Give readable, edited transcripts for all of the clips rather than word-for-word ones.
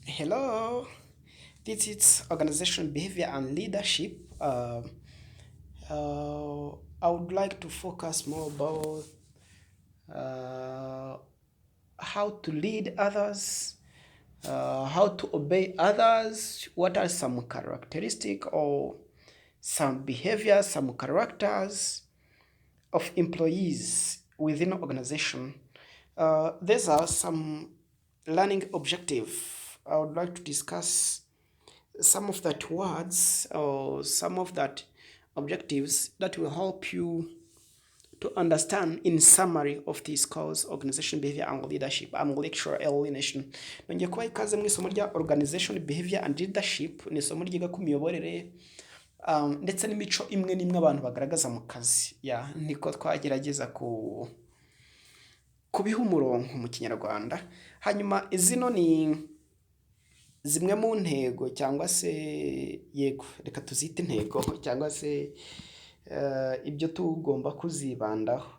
Hello, this is organization behavior and leadership. I would like to focus more about uh, how to lead others, how to obey others, what are some characteristic or some behaviors, some characters of employees within an organization. These are some learning objective. I would like to discuss some of that words or some of that objectives that will help you to understand in summary of this course organization behavior and leadership. I'm lecturer L Nation. Nongeye kubaha ikaze mu isomo rya organization behavior and leadership, ni isomo ryiga ku miyoborere ndetse n'imico imwe n'imwe abantu bagaragaza mu kazi. Niko twagerageza kubiha umurongo mu kinyarwanda. Hanyuma izino ni zimwe mu ntego cyangwa se yego reka tuzite intego cyangwa se ibyo tugomba kuzibandaho.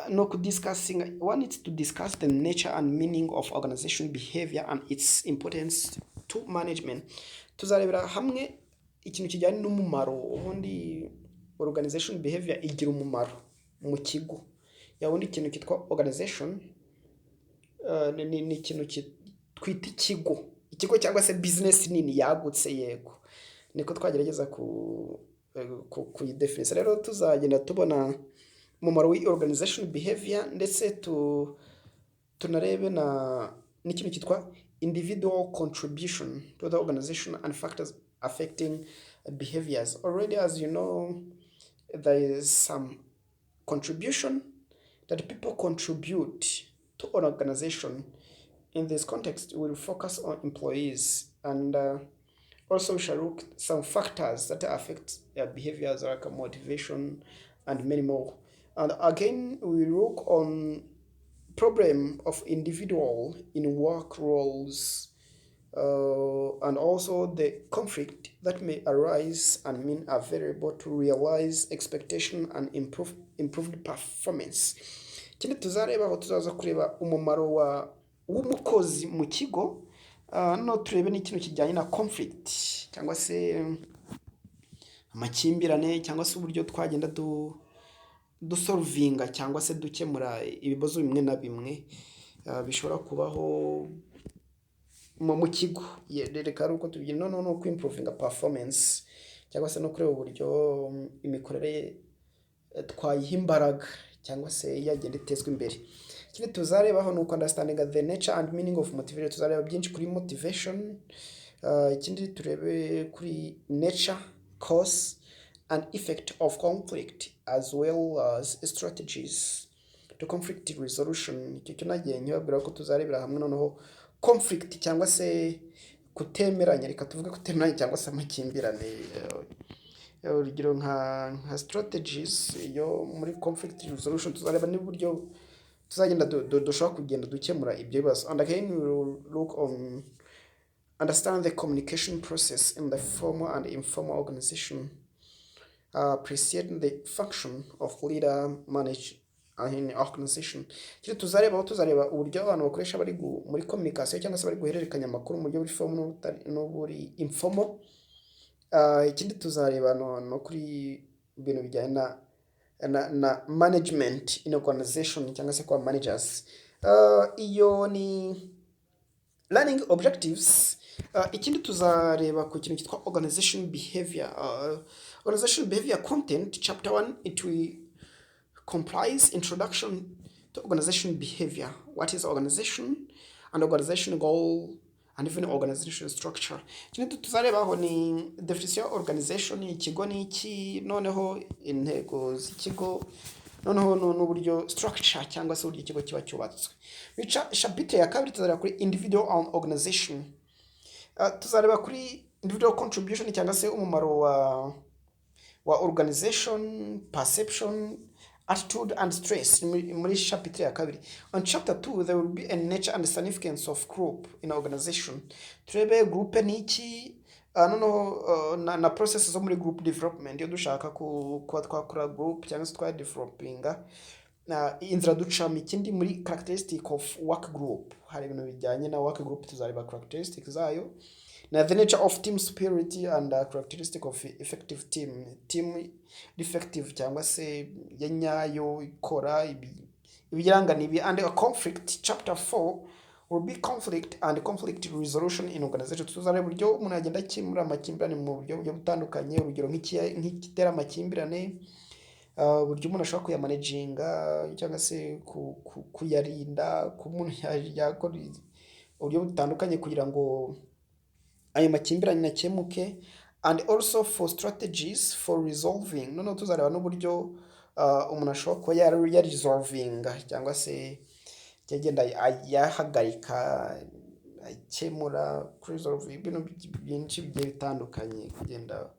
No kudiscussing one is to discuss the nature and meaning of organization behavior and its importance to management. Tuzarebera hamwe ikintu kijyanye n'umumaro. Ubundi organization behavior igira umumaro mu kigo. Yabundi ikintu kitwa organization ni ikintu twita ikigo cyangwa se business nini yagutse. Yego niko twagerageza kuyidefinisa. Rero tuzagenda tubona umumaro w'i organization behavior ndetse tunarebe n'ikintu kitwa individual contribution to the organization and factors affecting behaviors. Already, as you know, there is some contribution that people contribute to an organization. In this context, we will focus on employees and also we shall look some factors that affect their behaviors like motivation and many more. And again, we look on problem of individual in work roles and also the conflict that may arise and mean a variable to realize expectation and improved performance. Ikindi tuzareba aho tuzaza kureba umumaro w'umukozi mu kigo. No turebe n'ikintu kijyanye na conflict cyangwa se amakimbirane cyangwa se uburyo twagenda dusolvinga cyangwa se dukemura ibibazo bimwe na bimwe bishobora kubaho mu kigo. Reka ari uko tubigira no kwimprovinga performance cyangwa se no kureba uburyo imikorere twayiha imbaraga cyangwa se yagenda itezwa imbere. Ikindi tuzarebaho ni uko understanding the nature and meaning of motivation. Tuzareba byinshi kuri motivation. Ikindi turebe kuri nature, cause and effect of conflict as well as strategies to conflict resolution. Icyo cyo nagiye nyababwira ko tuzarebera hamwe noneho conflict cyangwa se kutemeranya. Reka tuvuge kutemeranya cyangwa se amakimbirane. Urugero nka strategies yo muri conflict resolution. Tuzareba n'uburyo tuzagenda dushobora kugenda dukemura ibyo bibazo. And again we will look on understand the communication process in the formal and informal organization, appreciating the function of leader manage in organization. Kiri tuzareba uburyo abantu bakoresha bari muri communication cyangwa se bari guhererekanya amakuru mu buryo buri formal n'uburi informal. Ikindi tuzareba no kuri ibintu bijyanye na management in organization cyangwa se kwa managers. Iyo ni learning objectives. Ikindi tuzareba ku kintu cyitwa organization behavior. Organization behavior content chapter 1 it will comprise introduction to organization behavior. What is organization and organization goal and even organization structure. Ikindi tuzarebaho ni definition ya organization. Ikigo ni iki, noneho intego z'ikigo, noneho n'uburyo structure cyangwa se uburyo ikigo kiba cyubatswe. Chapitre ya kabiri tuzareba kuri individual and organization. Tuzareba kuri individual contribution cyangwa se umumaro wa organization, perception, attitude and stress muri chapitre ya kabiri. On chapter 2 there will be a nature and significance of group in organization. Turebe group ni iki, na processes zo muri group development. Iyo dushaka kuba twakora group cyangwa se twa developinga inzira ducamo. Ikindi muri characteristic of work group, hari ibintu bijyanye na work group, tuzareba characteristic zayo na the nature of team spirit and characteristic of effective team effective cyangwa se ya nyayo ikora ibiranga nibi. And a conflict, chapter 4 will be conflict and conflict resolution in organization. Tuzareba uburyo umuntu agenda akemura amakimbirane mu buryo butandukanye, urugero nk'igitera amakimbirane, uburyo umuntu ashobora kuyamanaginga cyangwa se kuyarinda, ku muntu yakora uburyo butandukanye kugira ngo ayo makimbirane akemuke. And also for strategies for resolving. Noneho tuzareba n'uburyo umuntu ashobora kuba yaresolvinga cyangwa se yagenda yahagarika, akemura, resolve ibintu byinshi bigiye bitandukanye, kugenda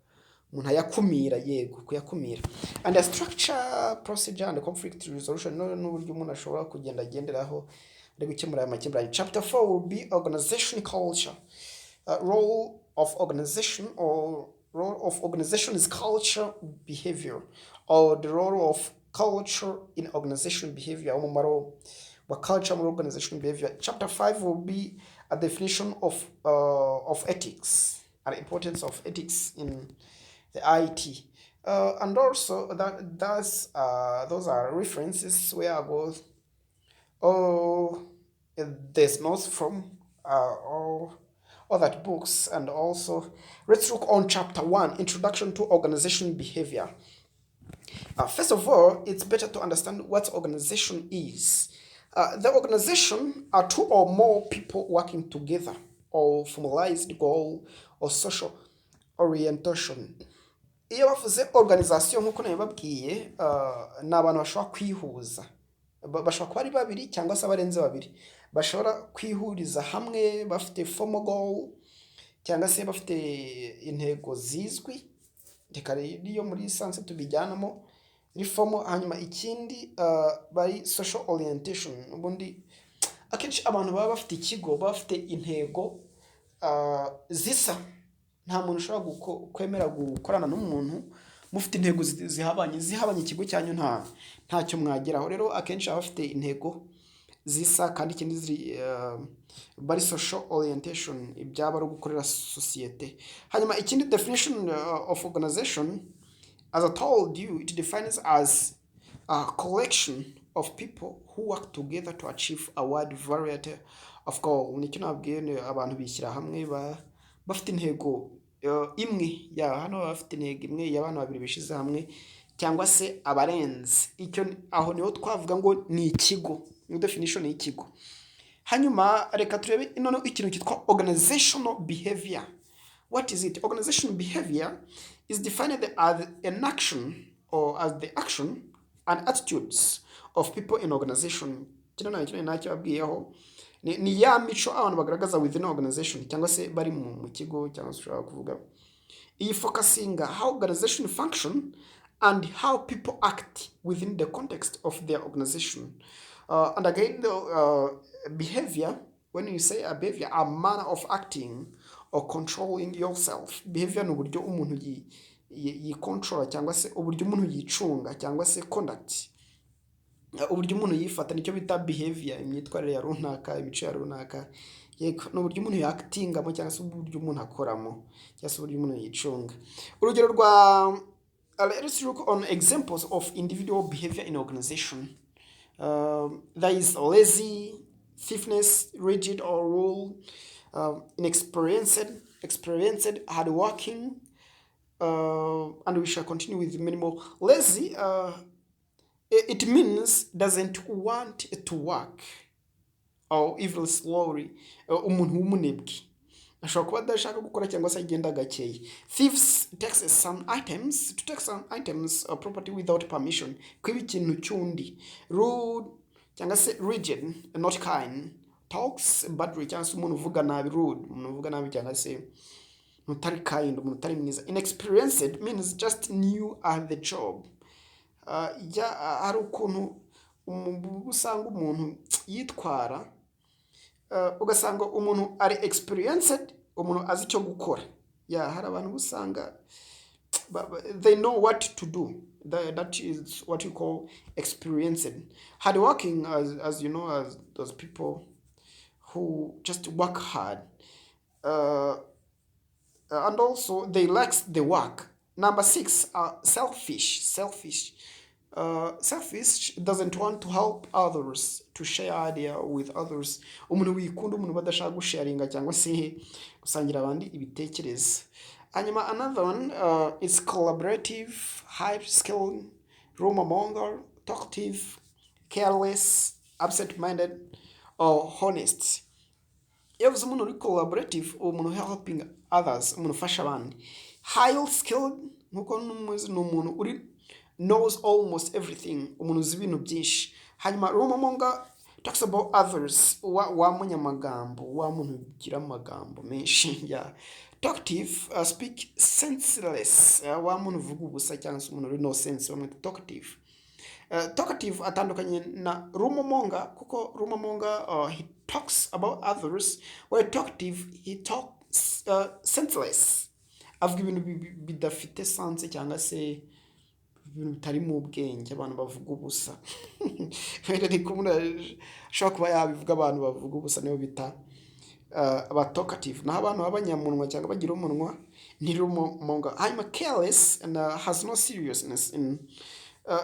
umuntu ayakumira, yego kuyakumira. And a structure, procedure and conflict resolution, n'uburyo umuntu ashobora kugenda agenderaho ari gukemura aya makimbirane. Chapter 4 will be organization culture. Role of organization is culture behavior, or the role of culture in organization behavior, umumaro wa culture muri organization behavior. Chapter 5 will be a definition of ethics and importance of ethics in the IT. And also those are references where I was there's notes from all that books. And also let's look on chapter 1, introduction to organization behavior. First of all, it's better to understand what organization is. The organization are two or more people working together, or formalized goal or social orientation. Iyo bavuze organization nk'uko nabibabwiye, ni abantu bashobora kwihuza, bashobora kuba ari babiri cyangwa se abarenze babiri, bashobora kwihuriza hamwe bafite formal goal cyangwa se bafite intego zizwi, reka iyo muri sanse tubijyanamo reform. Hanyuma ikindi bari social orientation. Ubundi akenshi abantu baba bafite ikigo, bafite intego zisa, nta muntu ushobora kwemera gukorana n'umuntu mufite intego zihabanye ikigo cyanyu ntacyo mwageraho. Rero akenshi baba bafite intego zisa, kandi ikindi ziri bari social orientation, ibyaba ari gukorera societe. Hanyuma ikindi definition of organization, as I told you, it defines as a collection of people who work together to achieve a wide variety of goals. Nicyo nabwiye, abantu bishyira hamwe bafite intego imwe, ya hano bafite intego imwe y'abantu babiri bishize hamwe cyangwa se abarenze. Icyo aho niho twavuga ngo ni ikigo, ni definition y'ikigo. Hanyuma reka turebe noneho ikintu cyitwa organizational behavior. What is it? Organizational behavior is defined as an action, or as the action and attitudes of people in organization. Kino nacyo babwiyeho ni ya mico abantu bagaragaza within organization cyangwa se bari mu kigo, cyangwa se ushobora kuvuga iyi focusing how organization function and how people act within the context of their organization. And again, behavior, when you say a behavior, a manner of acting or controlling yourself. Behavior ni uburyo umuntu yikontrola cyangwa se uburyo umuntu yicunga cyangwa se conduct, uburyo umuntu yifata, nicyo bita behavior. Imyitwarire ya runaka, imico ya runaka, yego ni uburyo umuntu yakitingamo cyangwa se uburyo umuntu akoramo cyangwa se uburyo umuntu yicunga. Urugero rwa let's look on examples of individual behavior in organization. There is lazy, stiffness, rigid or rule, inexperienced, hardworking, and we shall continue with many more. Lazy, it means doesn't want to work, or even slowly, umuntu w'umunebwe ashobora kuba adashaka gukora cyangwa se agenda gakeye. Thieves takes some items or property without permission, kwiba ikintu cyundi. Rude cyangwa se rigid, not kind. Talks badly, cyangwa se umuntu uvuga nabi. Rude, umuntu uvuga nabi cyangwa se utari kind, umuntu utari mwiza. Inexperienced means just new at the job. Hari ukuntu usanga umuntu yitwara, ugasanga umuntu ari experienced, umuntu azi icyo gukora. Hari abantu usanga but they know what to do. That is what you call experiencing. Hardworking, as you know, as those people who just work hard. Uh, and also they like the work. Number six, selfish. Selfish doesn't want to help others, to share idea with others. Umuntu wikunda, umuntu badashaka gusharinga cyangwa se gusangira abandi ibitekerezo. Hanyuma another one is collaborative, high skilled, rumor monger, talkative, careless, absent minded, or honest. Iyo uvuze umuntu uri collaborative, umuntu helping others, umuntu ufasha abandi. Highly skilled, nkuko numuzi, ni umuntu uri knows almost everything, umuntu uzi ibintu byinshi. Hanyuma rumamonga talks about others, wa munyamagambo, wa muntu ugira amagambo menshi. Yeah. Talkative, speak senseless, wa muntu uvuga ubusa cyangwa se umuntu uri no sense, bamwita talkative. Talkative atandukanye na rumomonga, kuko rumomonga he talks about others, while talkative he talks senseless, avuga ibintu bidafite sense cyangwa se ibintu bitari mu bwenge, abantu bavuga ubusa. Wenda ni kumwe ashobora kuba yabivuga, abantu bavuga ubusa nibo bita aba talkative. Naho abantu b'abanyamunwa cyangwa bagira umunwa ni rumomonga. Hanyuma careless and has no seriousness in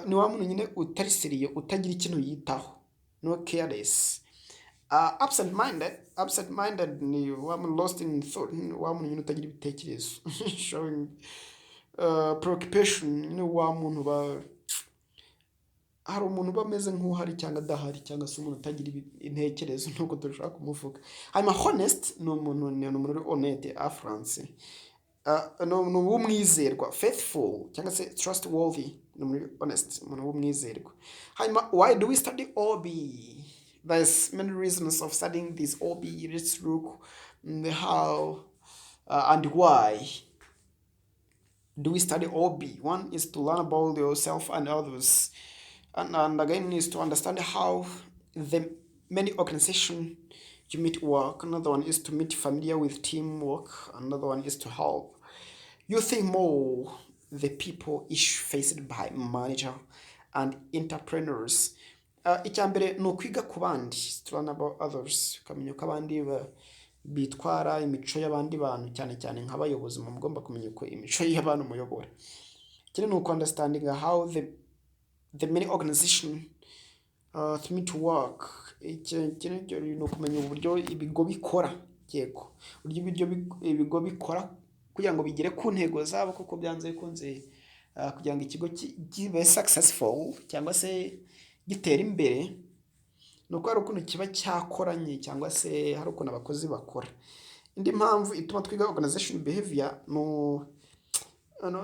ni wa muntu nyine utari seriye, utagira ikintu yitaho, no careless. Absent minded ni wa muntu lost in thought, wa muntu nyine utagira ibitekerezo. Showing preoccupation, ni wa muntu hari umuntu bameze nk'uhari cyangwa adahari, cyangwa se umuntu utagira intekerezo, nkuko dushaka kumuvuga. Hanyuma honest ni umuntu uri honnête a France. Ni uw'umwizerwa, faithful cyangwa se trustworthy, ni muri honest, umuntu w'umwizerwa. Hanyuma why do we study OB? There's many reasons of studying this OB. Let's look how and why do we study OB. One is to learn about yourself and others, and again is to understand how the many organizations you meet work. Another one is to meet familiar with teamwork. Another one is to help you think more the people issue faced by manager and entrepreneurs. Icya mbere ni ukwiga ku bandi, to learn about others, ukamenya uko abandi bitwara, imico y'abandi bantu, cyane cyane nk'abayobozi mugomba kumenya uko imico y'abantu muyobora. Ikindi ni uku understanding how the many organization to meet work. Ikindi ni ukumenya uburyo ibigo bikora, yego, uburyo ibigo bikora kugira ngo bigere ku ntego zabo, kuko byanze bikunze kugira ngo ikigo kibe successful cyangwa se gitera imbere, ni uko hari ukuntu kiba cyakoranye cyangwa se hari ukuntu abakozi bakora. Indi mpamvu ituma twiga organization behavior ni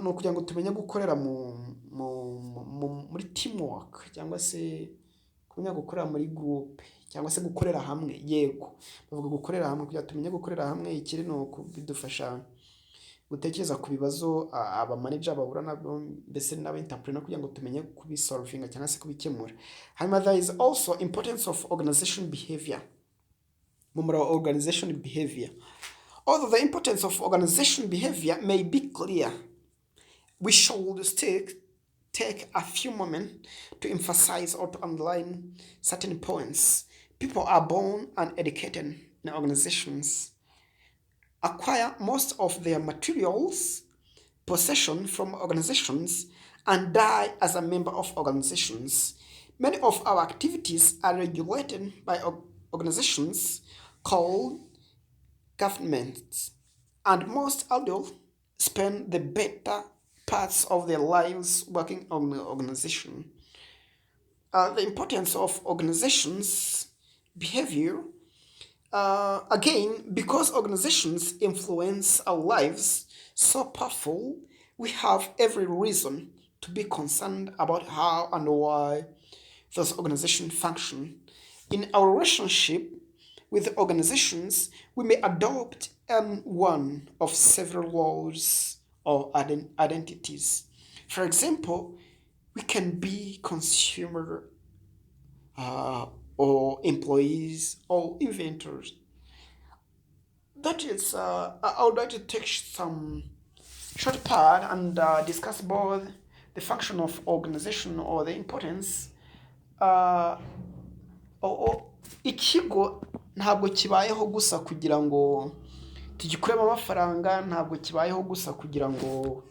ukugira ngo tumenye gukorera muri teamwork, cyangwa se kumenya gukorera muri group, cyangwa se gukorera hamwe. Yego, bavuga gukorera hamwe, kugira tumenye gukorera hamwe. Ikiri ni ukubidufasha gutekereza ku bibazo aba manager bahura nabyo, mbese n'aba entrepreneur, kugira ngo tumenye kubisolvinga cyangwa se kubikemura. Hanyuma there is also importance of organization behavior. Mumura organization behavior. Although the importance of organization behavior may be clear, we should still take a few moments to emphasize or to underline certain points. People are born and educated in organizations, acquire most of their materials, possession from organizations, and die as a member of organizations. Many of our activities are regulated by organizations called governments, and most adults spend the better parts of their lives working on the organization. The importance of organizations' behavior. Again, because organizations influence our lives so powerful, we have every reason to be concerned about how and why those organizations function. In our relationship with the organizations, we may adopt one of several roles or identities. For example, we can be consumer or employees or inventors. That is, I would like to take some short part and discuss both the function of organization or the importance. Uh, ikigo ntabwo kibayeho gusa kugira ngo tugikuremo amafaranga, ntabwo kibayeho gusa kugira ngo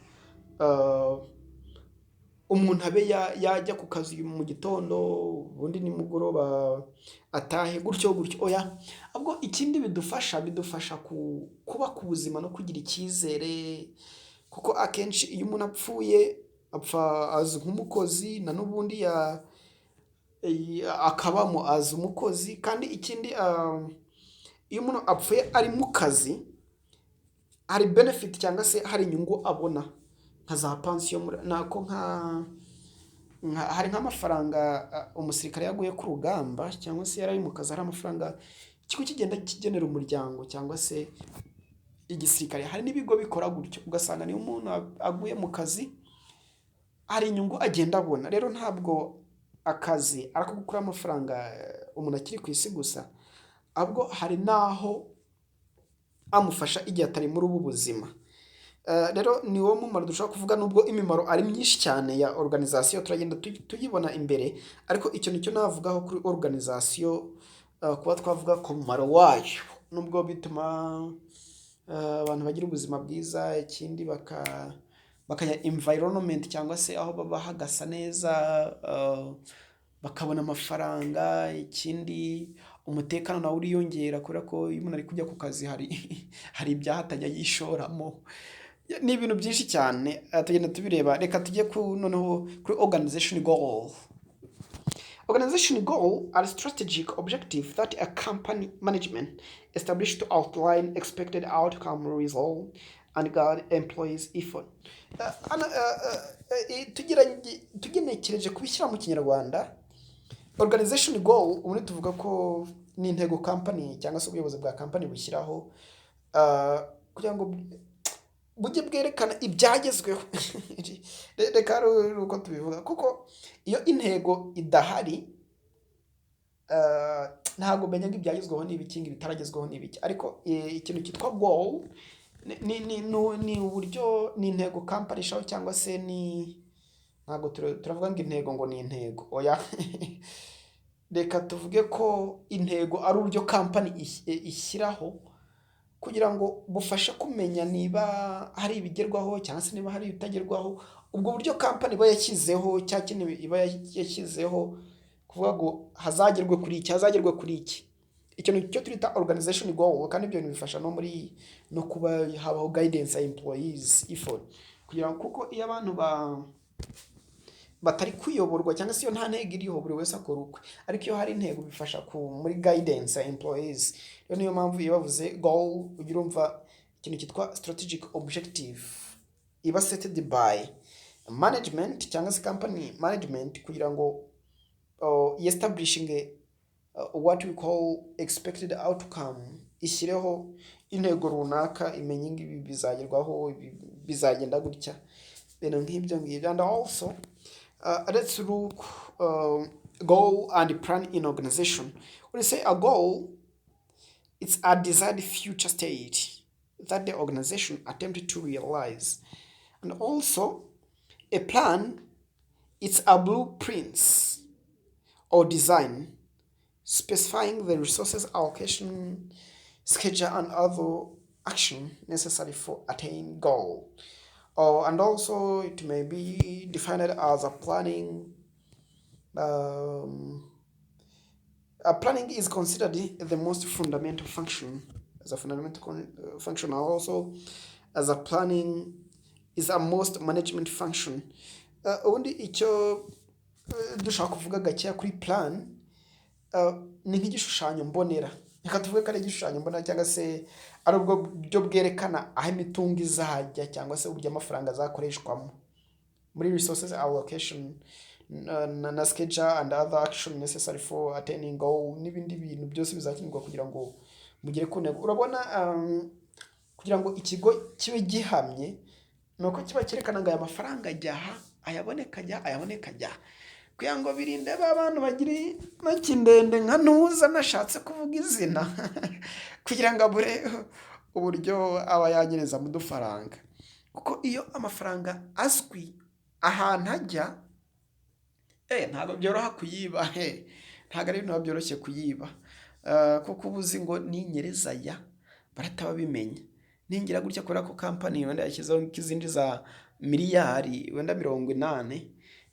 umuntu abe yajya ku kazi mu gitondo ubundi nimugoroba atahe gutyo gutyo, oya. Ahubwo ikindi bidufasha kuba ku buzima no kugira icyizere, kuko akenshi iyo umuntu apfuye apfa azi nk'umukozi na n'ubundi akabamo azi umukozi. Kandi ikindi iyo umuntu apfuye ari mu kazi hari benefit cyangwa se hari inyungu abona nka za pansiyo, nako hari nk'amafaranga umusirikare yaguye ku rugamba cyangwa se yari ari mu kazi, hari amafaranga ikigo kigenda kigenera umuryango cyangwa se igisirikare. Hari n'ibigo bikora gutyo, ugasanga niyo umuntu aguye mu kazi hari inyungu agenda abona. Rero ntabwo akazi ariko gukura amafaranga umuntu akiri ku isi gusa, ahubwo hari n'aho amufasha igihe atari muri ubu buzima. Rero ni wo mumaro dushobora kuvuga, nubwo imimaro ari myinshi cyane ya organization turagenda tuyibona imbere, ariko icyo nicyo navugaho kuri organization, kuba twavuga ku mumaro wayo, nubwo bituma abantu bagira ubuzima bwiza. Ikindi bakaya environment cyangwa se aho baba hagasa neza, bakabona amafaranga. Ikindi umutekano nawe uriyongera kubera ko iyo umuntu ari kujya ku kazi hari ibyaha atajya yishoramo. Ni ibintu byinshi cyane tugenda tubireba. Reka tujye noneho kuri organization goal. Organization goal are strategic objective that a company management established to outline expected outcome, result and guide employees effort. Tugenekereje kubishyira mu Kinyarwanda, organization goal ubundi tuvuga ko ni intego company cyangwa se ubuyobozi bwa company bushyiraho kugira ngo bujye bwerekana ibyagezweho. Reka uko tubivuga, kuko iyo intego idahari ntabwo umenya ngo ibyagezweho ni ibiki, ibitaragezweho ni ibiki. Ariko ikintu cyitwa goal ni uburyo, ni intego company ishaho, cyangwa se ntabwo turavuga ngo intego ngo ni intego, oya. Reka tuvuge ko intego ari uburyo company ishyiraho kugira ngo bufashe kumenya niba hari ibigerwaho cyangwa se niba hari ibitagerwaho. Ubwo buryo company iba yashyizeho, cya kintu iba yashyizeho kuvuga ngo hazagerwe kuri iki, hazagerwe kuri iki. Icyo ni cyo twita organization goal. Kandi ibyo bifasha no kuba habaho guidance ya employees effort, kugira ngo, kuko iyo abantu batari kuyoborwa cyangwa se iyo nta ntego iriho buri wese akora ukwe, ariko iyo hari intego bifasha muri guidance ya employees. Rero niyo mpamvu iyo bavuze goal ugira umva ikintu cyitwa strategic objective iba setted by management cyangwa se company management, kugira ngo establishing what we call expected outcome, ishyireho intego runaka, imenye ibi bizagerwaho, bizagenda gutya, ibintu nk'ibyo ngibyo. And also let's look goal and plan in organization. When you say a goal, it's a desired future state that the organization attempted to realize. And also a plan, it's a blueprint or design specifying the resources allocation, schedule and other action necessary for attaining goal. And also it may be defined as a planning. Planning is considered the most fundamental function, as a fundamental function. Also, as a planning is a most management function. Ubundi icyo dushaka kuvuga gakeya kuri plan, ni nk'igishushanyo mbonera. Reka tuvuge ko ari igishushanyo mbonera, cyangwa se ari ubwo byo bwerekana aho imitungo izajya cyangwa se uburyo amafaranga azakoreshwamo muri resources allocation na schedule and other action necessary for attaining goal, n'ibindi bintu byose bizakenerwa kugira ngo mugere ku ntego. Urabona kugira ngo ikigo kibe gihamye nuko kiba cyerekana ngo aya mafaranga ajyaha, ayaboneka ajya, kugira ngo birinde abantu bagira intoki ndende nka ntuza nashatse kuvuga izina kugira ngo abure uburyo aba yanyereza mu dufaranga. kuko iyo amafaranga azwi ahantu ajya ntabwo byoroha kuyiba, ntabwo ari ibintu byoroshye kuyiba, kuko uba uzi ngo ninyereza aya barahita babimenya, ningira gutya kubera ko kampani wenda yashyizeho nk'izindi za miliyari wenda 80,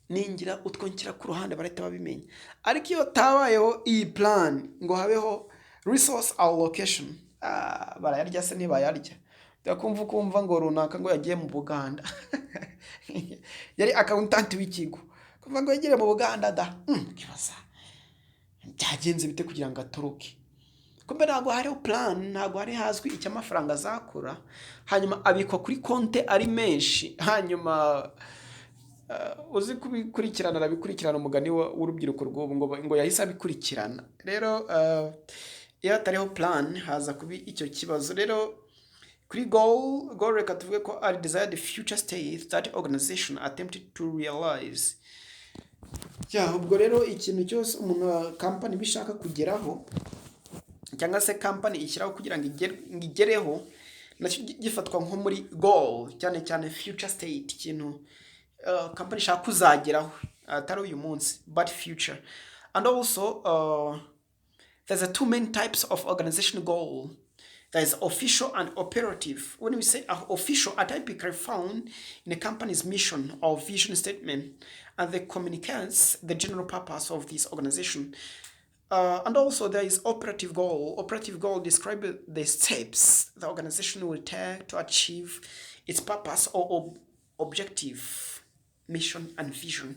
ningira utwo nshyira ku ruhande barahita babimenya. Ariko iyo tabayeho iyi plan ngo habeho resource allocation, barayarya se ntibayarya, ukumva ngo runaka ngo yagiye mu Buganda yari accountant w'ikigo, kumva ngo yagiye mu Buganda kibaza byagenze bite kugira ngo atoroke, kumbe ntabwo hariho plan, ntabwo hari hazwi icyo amafaranga azakora, hanyuma abikwa kuri konte ari menshi, hanyuma uzi kubikurikirana arabikurikirana, umugani w'urubyiruko rw'ubu ngo yahise abikurikirana. Rero iyo hatariho plan haza kuba icyo kibazo. Rero kuri goal reka tuvuge ko ari desired future state that organization attempted to realize. Ubwo rero ikintu cyose umuntu company bishaka kugeraho cyangwa se company ishyiraho kugira ngo igereho, nacyo gifatwa nko muri goal, cyane cyane future state, ikintu company ishaka kuzageraho atari uyu munsi but future. And also there's two main types of organizational goal. There is official and operative. When we say official, are typically found in a company's mission or vision statement, and they communicates the general purpose of this organization. And also there is operative goal. Operative goal describes the steps the organization will take to achieve its purpose or objective, mission and vision.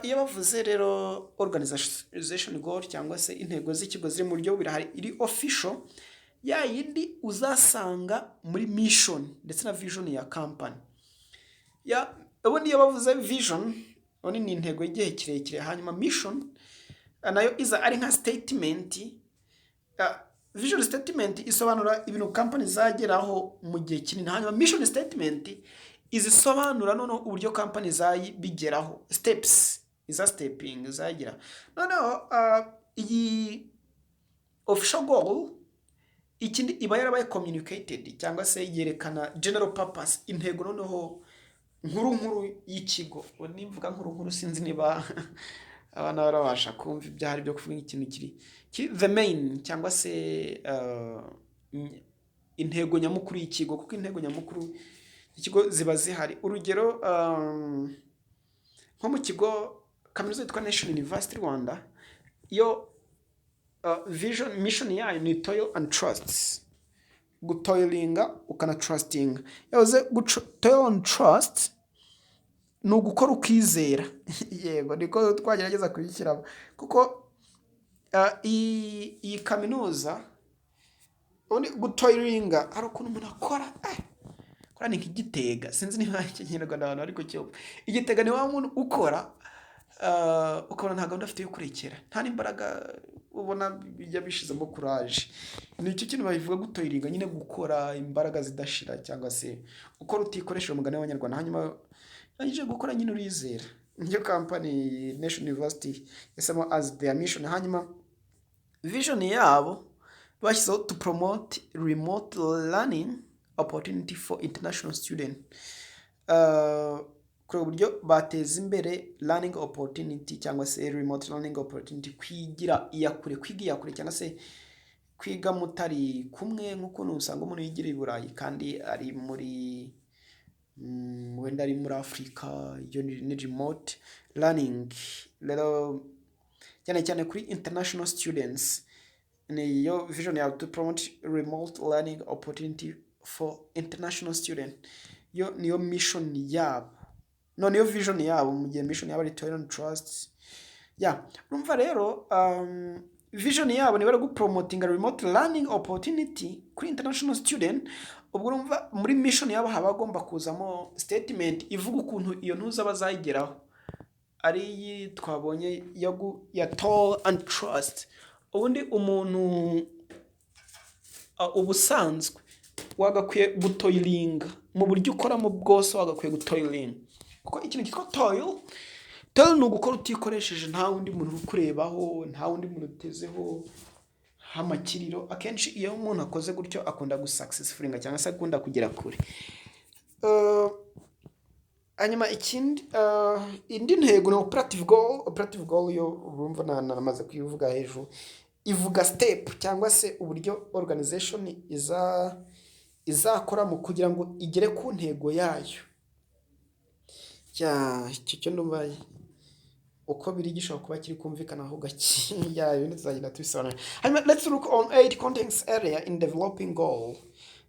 Iyo bavuze rero organization goal cyangwa se intego z'ikigo ziri mu buryo bubiri, hari iri official, ya yindi uzasanga muri mission ndetse na vision ya company. Ubundi iyo bavuze vision ni intego y'igihe kirekire, hanyuma mission nayo iza ari nka statement. Vision statement isobanura ibintu company zageraho mu gihe kinini, hanyuma mission statement izisobanura noneho uburyo company bigeraho, steps iza stepping zagira. Noneho iyi official goal ikindi iba yarabaye communicated cyangwa se yerekana general purpose, intego noneho nkuru y'ikigo. Nimvuga nkuru sinzi niba abana barabasha kumva ibyahari byo kuvuga ikintu kiri the main cyangwa se intego nyamukuru y'ikigo, kuko intego nyamukuru ikigo ziba zihari. Urugero nko mu kigo kaminuza yitwa National University Rwanda, iyo vision mission yayo ni toil and trusts, gutoilinga ukana trusting. Yavuze toil and trust ni ugukora ukizera yego niko twagerageza kubishyiramo, kuko iyi kaminuza ubundi gutoilinga hari ukuntu umuntu akora ni nk'igitega, sinzi niba ikinyarwanda abantu ariko cyo igitega ni wa muntu ukora ukabona nta gahunda afite yo kurekera, nta n'imbaraga ubona bijya bishizemo courage. Ni icyo kintu babivuga gutoilinga, nyine gukora imbaraga zidashira cyangwa se ukora utikoresha umugani w'Abanyarwanda, hanyuma yanje gukora nyine urizera. Niyo company National University yasema as their mission. Hanyuma vision yabo bashyizeho to promote remote learning opportunity for international student. Kuri uburyo bateza imbere learning opportunity cyangwa se remote learning opportunity, kwigira iyakure cyangwa se kwiga mutari kumwe, nk'uko usanga umuntu yigira i Burayi kandi ari muri wenda ari muri Africa, iyo ni remote learning. Rero cyane kuri international students niyo vision ya to promote remote learning opportunity for international student. Yo niyo mission yabo, niyo vision yabo, mu gihe mission yabo ari toil and trust. Urumva rero vision yabo ni bari gupromoting remote learning opportunity kuri international student. Ubwo urumva muri mission yabo haba agomba kuzamo statement ivuga ukuntu iyo ntuza bazayigeraho, ari twabonye ya toil and trust. Ubundi umuntu ubusanzwe wagakwiye gutoilinga mu buryo ukoramo bwose, wagakwiye gutoilinga, kuko ikintu cyitwa toil ni ugukora utikoresheje, nta wundi muntu ukurebaho, nta wundi muntu utezeho amakiriro. Akenshi iyo umuntu akoze gutyo akunda gusuccessfulinga cyangwa se akunda kugera kure. Uh, hanyuma ikindi indi ntego ni operative goal yo urumva namaze kuyivuga hejuru, ivuga step cyangwa se uburyo organization izakora mu kugira ngo igere ku ntego yayo. Icyo cyo ndumva uko biri gishobora kuba kiri kumvikanaho gake ibindi tuzagenda tubisobanura. Hanyuma let's look on 8 contents area in developing goal.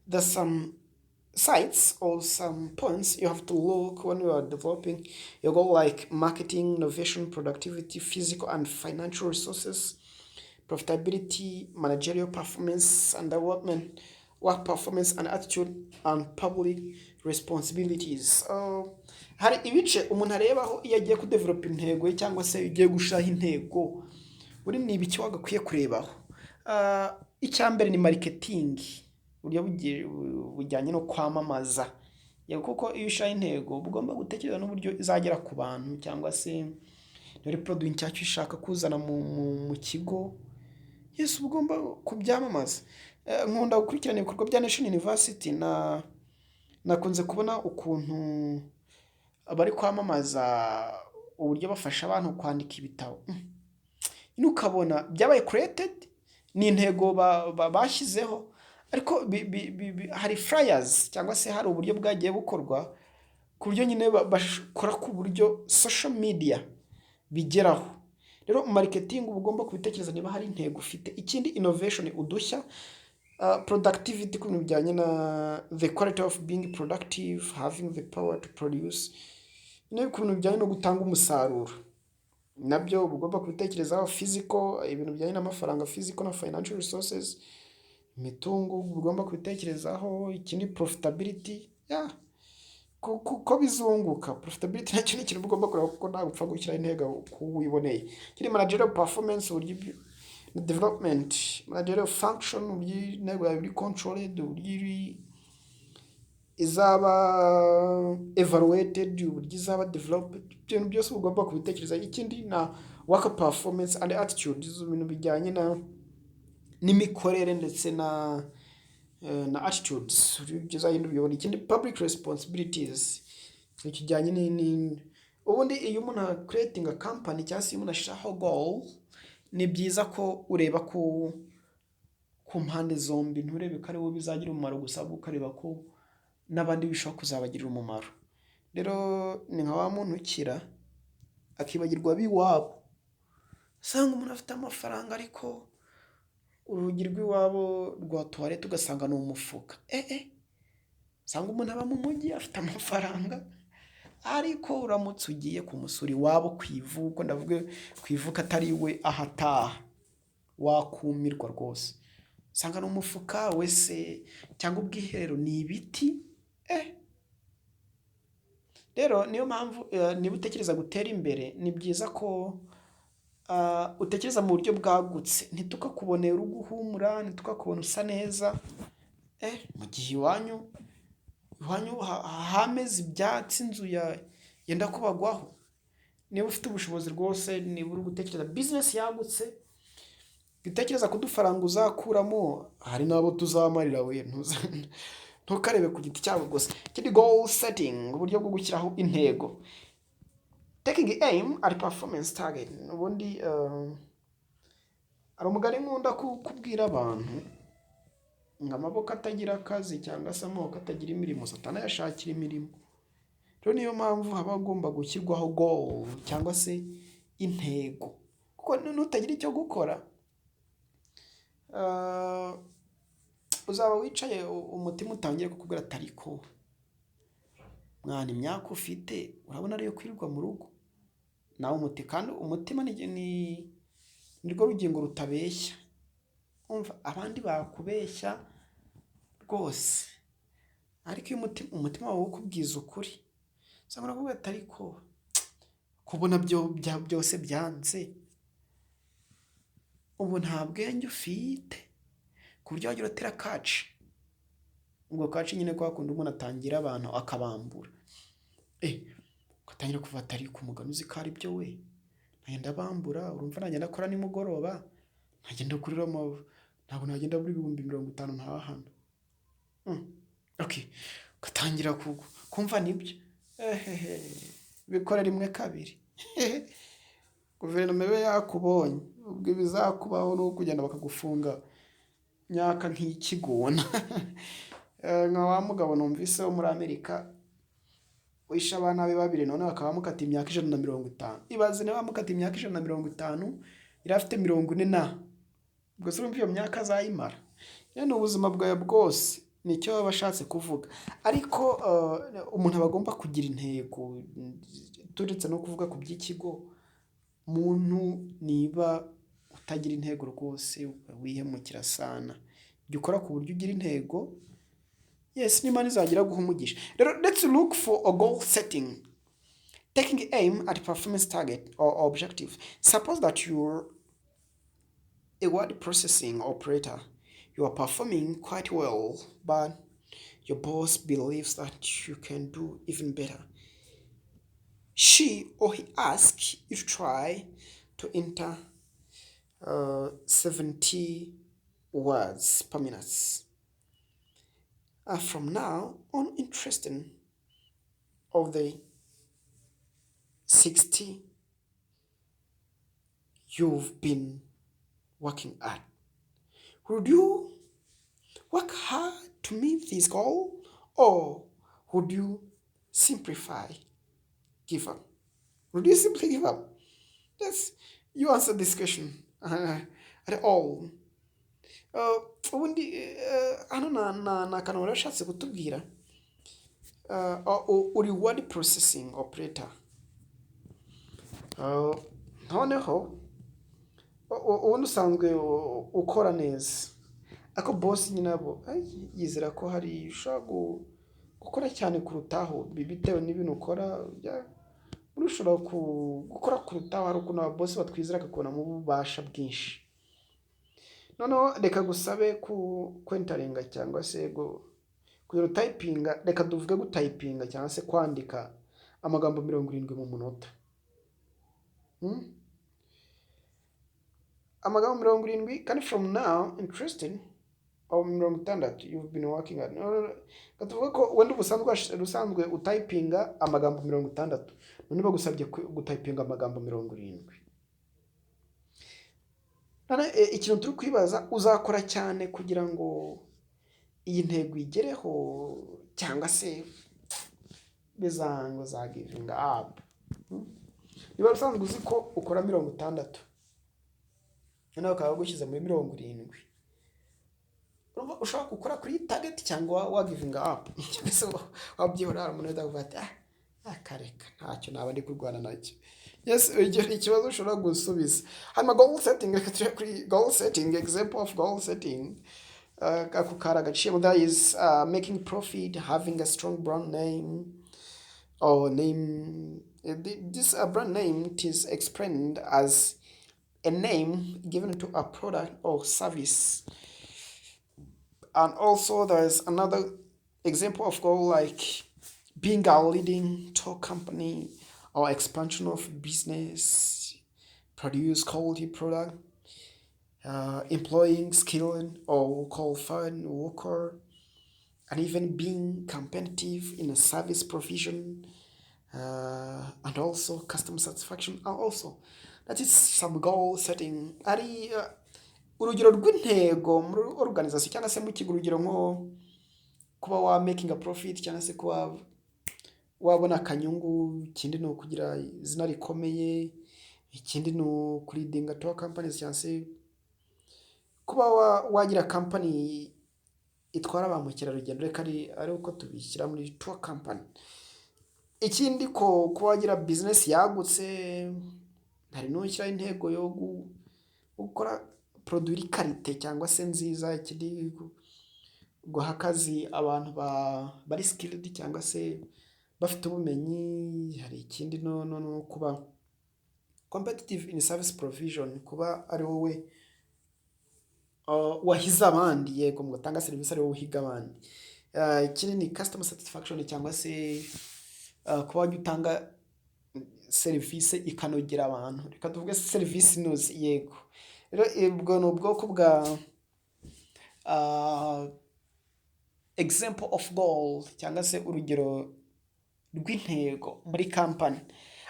There's some sites or some points you have to look when you are developing your goal, like marketing, innovation, productivity, physical and financial resources, profitability, managerial performance and development, work performance and attitude, and public responsibilities. Hari ibice umuntu arebaho iyo agiye kudevelopa intego ye cyangwa se ugiye gushiraho intego, buri ni ibiki wagakwiye kurebaho. Icya mbere ni marketing, uburyo bujyanye no kwamamaza. Yego kuko iyo ushiraho intego ugomba gutekereza n'uburyo izagera ku bantu cyangwa se muri product nshyashya ushaka kuzana mu kigo. Yes, ugomba kubyamamaza. Nkunda gukurikirana ibikorwa bya National University nakunze kubona ukuntu abari kwamamaza uburyo bafasha abantu kwandika ibitabo. Ukabona byabaye created ni intego bashyizeho, ariko hari flyers cyangwa se hari uburyo bwagiye bukorwa ku buryo nyine bakora ku buryo social media bigeraho. Rero marketing ugomba kubitekereza niba hari intego ufite. Ikindi innovation, udushya, productivity ku bintu bijyanye na the quality of being productive, having the power to produce, ku bintu bijyanye no gutanga umusaruro nabyo ugomba kubitekerezaho. Physical, ibintu bijyanye n'amafaranga, physical na financial resources, imitungo ugomba kubitekerezaho. Ikindi profitability, ko bizunguka. Profitability nacyo ni ikintu ugomba kureba kuko ntabwo upfa gushyira intego kuwiboneye. Ikindi managerial performance, uburyo development, managerial function, uburyo intego yawe iri controlled, uburyo izaba evaluated, uburyo izaba developed, ibintu byose ugomba kubitekereza. Ikindi na work performance and attitude, ibintu bijyanye n'imikorere ndetse na attitudes, uzagenda ubibona. Ikindi public responsibilities, kijyanye ubundi iyo umuntu creating a company cyangwa se umuntu ashiraho goal, ni byiza ko ureba ku mpande zombi, nturebe ko ari wowe bizagira umumaro gusa, ukareba ko n'abandi bishobora kuzabagirira umumaro. Rero ni nka wa muntu ukira akibagirwa biwabo. Usanga umuntu afite amafaranga ariko urugi rw'iwabo rwa toilette ugasanga ni umufuka. Usanga umuntu aba mu mujyi afite amafaranga, ariko uramutse ugiye kumusura iwabo ku ivuko, ndavuga ku ivuko atari we ahataha, wakumirwa rwose. Usanga ni umufuka wese cyangwa ubwiherero ni ibiti. Rero niyo mpamvu niba utekereza gutera imbere, ni byiza ko utekereza mu buryo bwagutse. Ntitukakubonera uguhumura, ntitukakubona usa neza mu gihe iwanyu hameze ibyatsi, inzu yenda kubagwaho. Niba ufite ubushobozi rwose, niba uri gutekereza business yagutse, gutekereza ko udufaranga uzakuramo hari n'abo tuzamarira, we ntukarebe ku giti cyabo gusa. Ikindi goal setting, uburyo bwo gushyiraho intego. Taking aim at performance target, ubundi ari umugani nkunda kubwira abantu ngo amaboko atagira akazi cyangwa se amaboko atagira imirimo satani yashakira imirimo. Rero niyo mpamvu haba hagomba gushyirwaho goal cyangwa se intego, kuko nutagira icyo gukora uzaba wicaye umutima utangiye kukubwira ati ariko mwana imyaka ufite urabona ariyo kwirirwa mu rugo nawe kandi umutima ni rwo rugingo rutabeshya. Umva abandi bakubeshya rwose, ariko iyo umutima wawe ukubwiza ukuri, usanga uravuga ati ariko kubona byose byanze, ubu nta bwenge ufite ku buryo wagira utera kaci. Ubwo kaci nyine kwa kundi umuntu atangira abantu akabambura, ugatangira kuva atari ku mugani uzi ko ari byo we nagenda bambura. Urumva nagenda akora nimugoroba, nagenda kurira ntabwo nagenda buri 50,000 nta hano. Ugatangira kumva nibyo ehehe bikora rimwe kabiri guverinoma ibe yakubonye ubwo ibizakubaho ni ukugenda bakagufunga myaka nk'ikigona. Nka wa mugabo numvise wo muri Amerika wishe abana be babiri none bakaba bamukatiye imyaka 150. Ibaze niba bamukatiye imyaka 150 yari afite 40 ubwo se urumva iyo myaka azayimara. Ni ubuzima bwawe bwose nicyo baba bashatse kuvuga, ariko umuntu aba agomba kugira intego. Turetse no kuvuga ku by'ikigo, muntu niba utagira intego rwose wihemukira sana, jya ukora ku buryo ugira intego. Yes, n'Imana izagira guha umugisha. Let's look for a goal setting, taking aim at performance target or objective. Suppose that you're a word processing operator. You are performing quite well, but your boss believes that you can do even better. She or he asks you to try to enter 70 words per minute. From now on, interesting of the 60 you've been working at. Would you work hard to meet this goal, or would you simplify, give up? Would you simply give up? Yes, you answer this question at all. Ubundi hano na akantu warashatse kutubwira uri word processing operator. Noneho ubundi usanzwe ukora neza, ako boss nyine abo yizera ko hari ushobora gukora cyane kurutaho bitewe n'ibintu ukora. Ushobora gukora kurutaho, hari ukuntu aba boss batwizera akakubona mu bubasha bwinshi. Noneho reka gusabe kwentaringa cyangwa se kugira typinga, reka tuvuge gutayipinga cyangwa se kwandika amagambo 70 mu munota. Amagambo 70 kandi from now interesting or 60 you've been working at. Katuvuga ko wenda ubusanzwe utayipinga amagambo 60 none bagusabye gutayipinga amagambo 70. Ikintu turi kwibaza, uzakora cyane kugira ngo iyi ntego igereho cyangwa se bizango za giving up? Niba usanzwe uzi ko ukora 60 nawe ukaba gushyize muri 70, ushobora gukora kuri target cyangwa wa giving up cyangwa se wabyihora umuntu adavuga ati akareka ntacyo naba ndi kurwana nacyo. Yes, ikibazo ushobora gusubiza. Hanyuma goal setting, goal setting, example of goal setting, kakukara gaciyemo, that is making profit, having a strong brand name or name. This brand name, it is explained as a name given to a product or service. And also there is another example of goal like being a leading top company or expansion of business, produce quality product, employing skilled or qualified worker, and even being competitive in a service provision, and also customer satisfaction. And also that is some goal setting. Ari urugero rw'intego muri organization cyangwa se mu kigo, urugero nko kuba wa making a profit cyangwa se kuba wabona akanyungu. Ikindi no kugira izina rikomeye, ikindi no kuridinga to companies cyangwa se kuba wagira company itwara ba mukerarugendo, reka ari uko tubishyira muri tour company. Ikindi ko kuba wagira business yagutse, hari no shyira intego yo gukora produit qualité cyangwa se nziza. Ikindi guha akazi abantu bari skilled cyangwa se bafite ubumenyi. Hari ikindi no kuba competitive in service provision, kuba ari wowe wahiza abandi, yego mu gutanga service ari wowe uhiga abandi. Ikindi ni customer satisfaction cyangwa se kuba wajya utanga service ikanogera abantu, reka tuvuge service inoze. Yego rero ubwo ni ubwoko bwa example of goal cyangwa se urugero rw'intego muri company.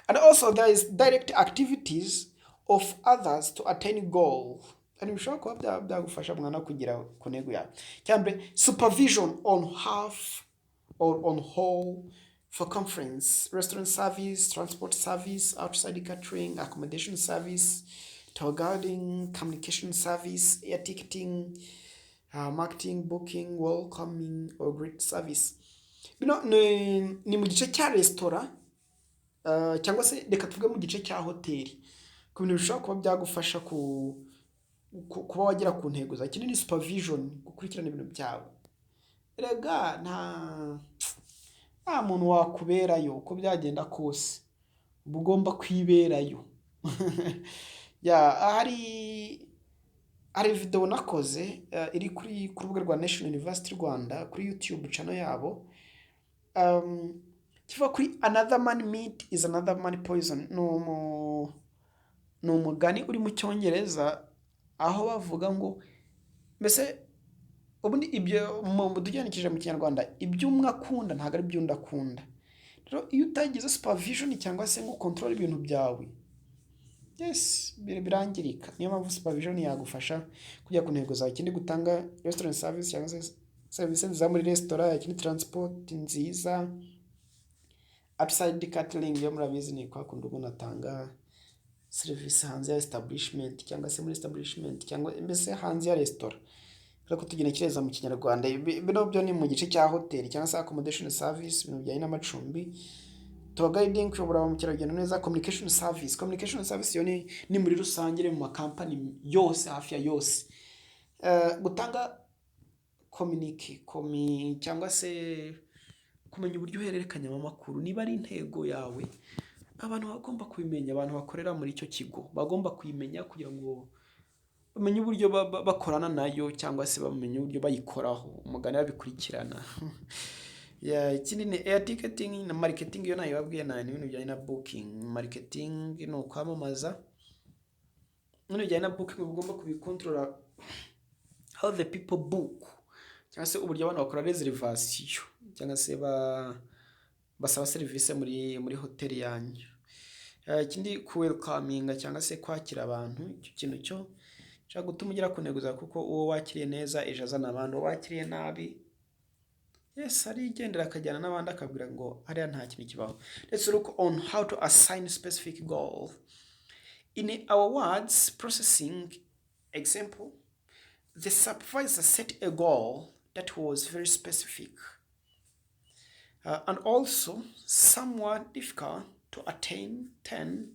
And also there is direct activities of others to attain goal. And bishobora kuba byagufasha mwana kugera ku ntego yawe. Cyambere supervision on half or on whole for conference, restaurant service, transport service, outside catering, accommodation service, tour guiding, communication service, air ticketing, marketing, booking, welcoming or great service. Bino ni mu gice cya resitora cyangwa se reka tuvuge mu gice cya hoteli, ku bintu bishobora kuba byagufasha kuba wagera ku ntego zawe. Ikindi ni supervision, gukurikirana ibintu byawe. Erega nta muntu wakuberayo uko byagenda kose, uba ugomba kwiberayo. hari video nakoze iri ku rubuga rwa National University Rwanda kuri YouTube channel yabo, kiva kuri another man meat is another man poison. ni umugani uri mu Cyongereza aho bavuga ngo mbese ubundi ibyo tugenekereje mu Kinyarwanda, ibyo umwe akunda ntabwo ari byo undi akunda. Rero iyo utagize supervision cyangwa se ngo control ibintu byawe, yes, birangirika. Niyo mpamvu supervision yagufasha kujya ku ntego zawe. Ikindi gutanga restaurant service cyangwa se service nziza muri restaurant. Ikindi transport nziza, outside catering yo murabizi ni kwa kundi umuntu atanga service hanze ya establishment cyangwa se muri establishment cyangwa mbese hanze ya restaurant. Ariko tugenekereza mu Kinyarwanda bino byo ni mu gice cya hoteli cyangwa se accommodation service, ibintu bijyanye n'amacumbi. Tour guiding, kuyobora ba mukerarugendo neza. Communication service yo ni muri rusange mu makampani yose, hafi ya yose. Gutanga cyangwa se kumenya uburyo uhererekanya amakuru. Niba ari intego yawe, abantu bagomba kubimenya. Abantu bakorera muri icyo kigo bagomba kuyimenya kugira ngo bamenye uburyo bakorana nayo cyangwa se bamenye uburyo bayikoraho, umugani babikurikirana. Ikindi ni air ticketing na marketing, yo nayo babwiye ni ibintu bijyanye na booking. Marketing ni ukwamamaza. Ibintu bijyanye na booking ugomba kubikontorora, how the people book cyangwa se uburyo abantu bakora reservation cyangwa se basaba serivisi muri hoteli yanyu. Ikindi welcoming cyangwa se kwakira abantu. Icyo kintu cyo cyangwa gutuma ugera ku ntego zawe, kuko uwo wakiriye neza ejo azana abantu. Uwo wakiriye nabi, yes, arigendera akajyana n'abandi akabwira ngo hariya nta kintu kibaho. Let's look on how to assign specific goal. In our words processing example, the supervisor set a goal that was very specific and also somewhat difficult to attain 10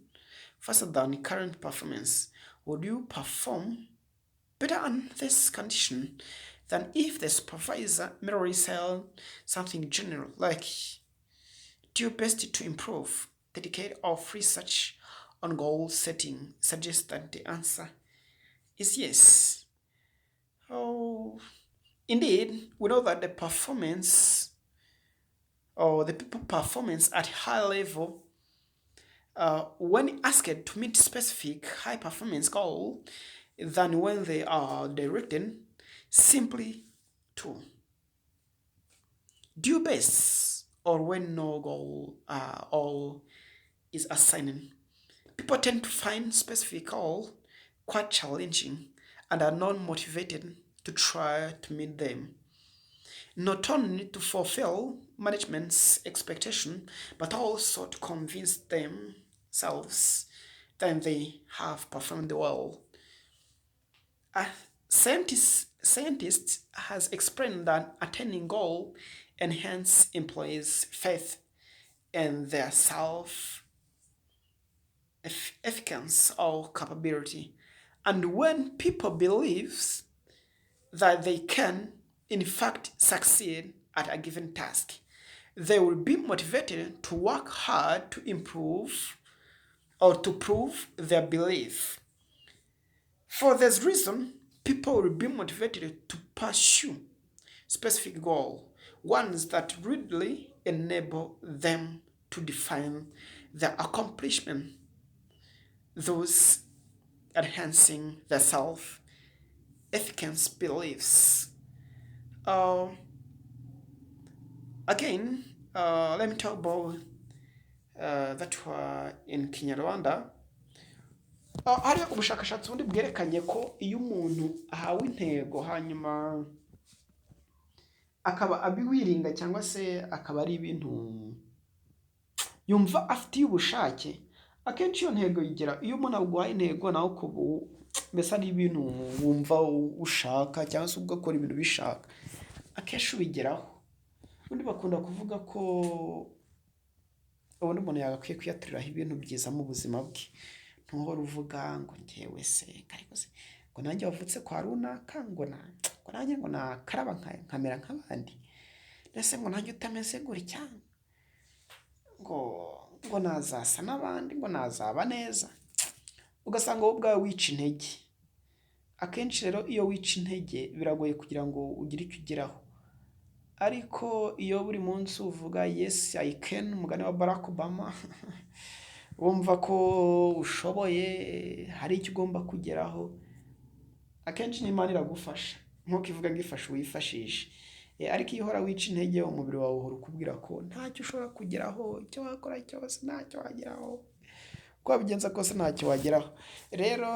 faster than current performance. Would you perform better on this condition than if the supervisor merely said something general like do your best to improve? The decade of research on goal setting suggests that the answer is yes. Oh, indeed, we know that the performance or the people performance at high level when asked to meet specific high performance goal than when they are directed simply to do best or when no goal all is assigned. People tend to find specific goal quite challenging and are not motivated to try to meet them, not only to fulfill management's expectation, but also to convince themselves that they have performed well. A scientist has explained that attaining goal enhances employees' faith in their self-efficacy or capability. And when people believe that they can, in fact, succeed at a given task, they will be motivated to work hard to improve or to prove their belief. For this reason, people will be motivated to pursue specific goals, ones that readily enable them to define their accomplishment, thus enhancing their self-efficacy beliefs. Again, let me talk about that were in Kinyarwanda. Hari ubushakashatsi bundi bwerekanye ko iyo umuntu ahawe intego hanyuma akaba abiwiringa cyangwa se akaba ari ibintu yumva afitiye ubushake, akenshi iyo ntego yigira iyo umuntu aguhaye intego nawe ukaba mbese ari ibintu wumva ushaka cyangwa se ugakora ibintu bishaka, akenshi ubigeraho. Ubundi bakunda kuvuga ko ubundi umuntu yagakwiye kwiyaturiraho ibintu byiza mu buzima bwe, ntuhore uvuga ngo njyewe se ariko se ngo nanjye wavutse kwa runaka ngo nanjye ngo nakaraba nkamera nk'abandi, mbese ngo nanjye utameze gutya ngo nazasa n'abandi ngo nazaba neza, ugasanga wowe ubwawe wica intege. Akenshi rero iyo wica intege biragoye kugira ngo ugire icyo ugeraho, ariko iyo buri munsi uvuga yes I can, umugani wa Barack Obama wumva ko ushoboye hari icyo ugomba kugeraho, akenshi n'Imana iragufasha nk'uko ivuga ngo ifashe uwifashishe. Ariko iyo uhora wica intege umubiri wawe uhora ukubwira ko ntacyo ushobora kugeraho, icyo wakora cyose ntacyo wageraho, uko wabigenza kose ntacyo wageraho. Rero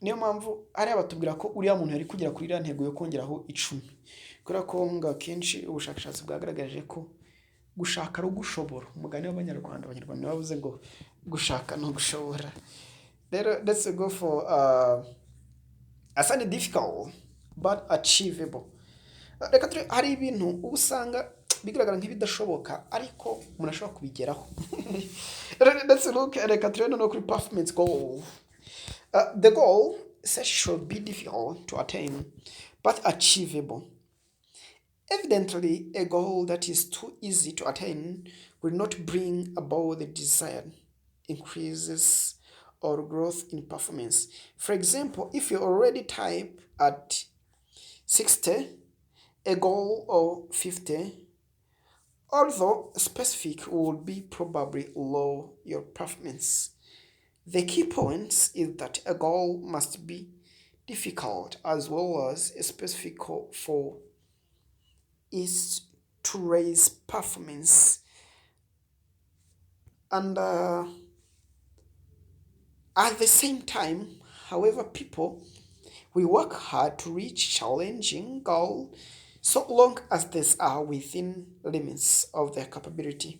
niyo mpamvu hariya batubwira ko uriya muntu yari kugera kuri iriya ntego yo kongeraho 10, kubera ko akenshi ubushakashatsi bwagaragaje ko gushaka ari ugushobora. Umugani w'Abanyarwanda bavuze ngo gushaka no gushobora. Rero let's go for a sunny difficult but achievable. Reka hari ibintu usanga bigaragara nk'ibidashoboka ariko umuntu ashobora kubigeraho. Let's look reka turebe no kuri performance goal. The goal set should be difficult to attain but achievable. Evidently, a goal that is too easy to attain will not bring about the desired increases or growth in performance. For example, if you already type at 60, a goal of 50, although specific, will be probably low your performance. The key point is that a goal must be difficult as well as specific for is to raise performance. And at the same time, however, people we work hard to reach challenging goals so long as these are within limits of their capability.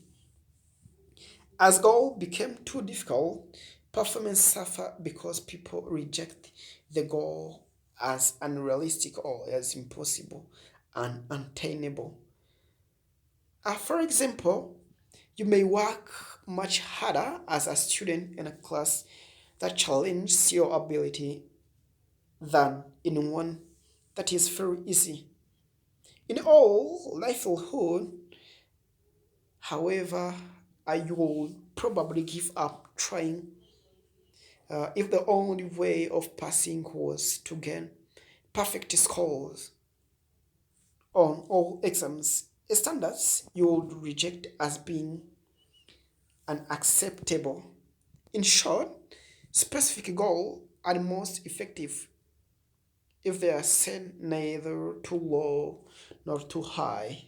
As goals become too difficult, performance suffer because people reject the goal as unrealistic or as impossible and unattainable. For example, you may work much harder as a student in a class that challenges your ability than in one that is very easy. In all livelihood, however, you will probably give up trying if the only way of passing was to gain perfect scores on all exams. Standards you would reject as being unacceptable. In short, specific goals are most effective if they are set neither too low nor too high.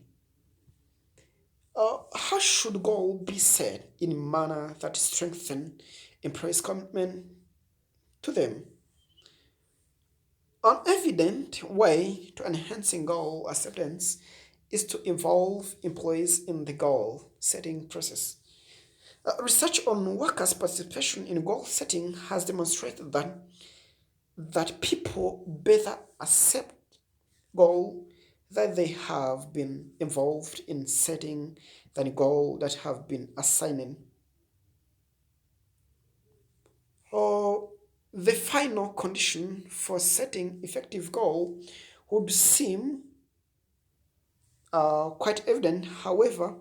How should goals be set in a manner that strengthens employees' commitment to them? An evident way to enhancing goal acceptance is to involve employees in the goal setting process. Research on workers' participation in goal setting has demonstrated that people better accept goals that they have been involved in setting than goals that have been assigned. The final condition for setting effective goal would seem quite evident. However,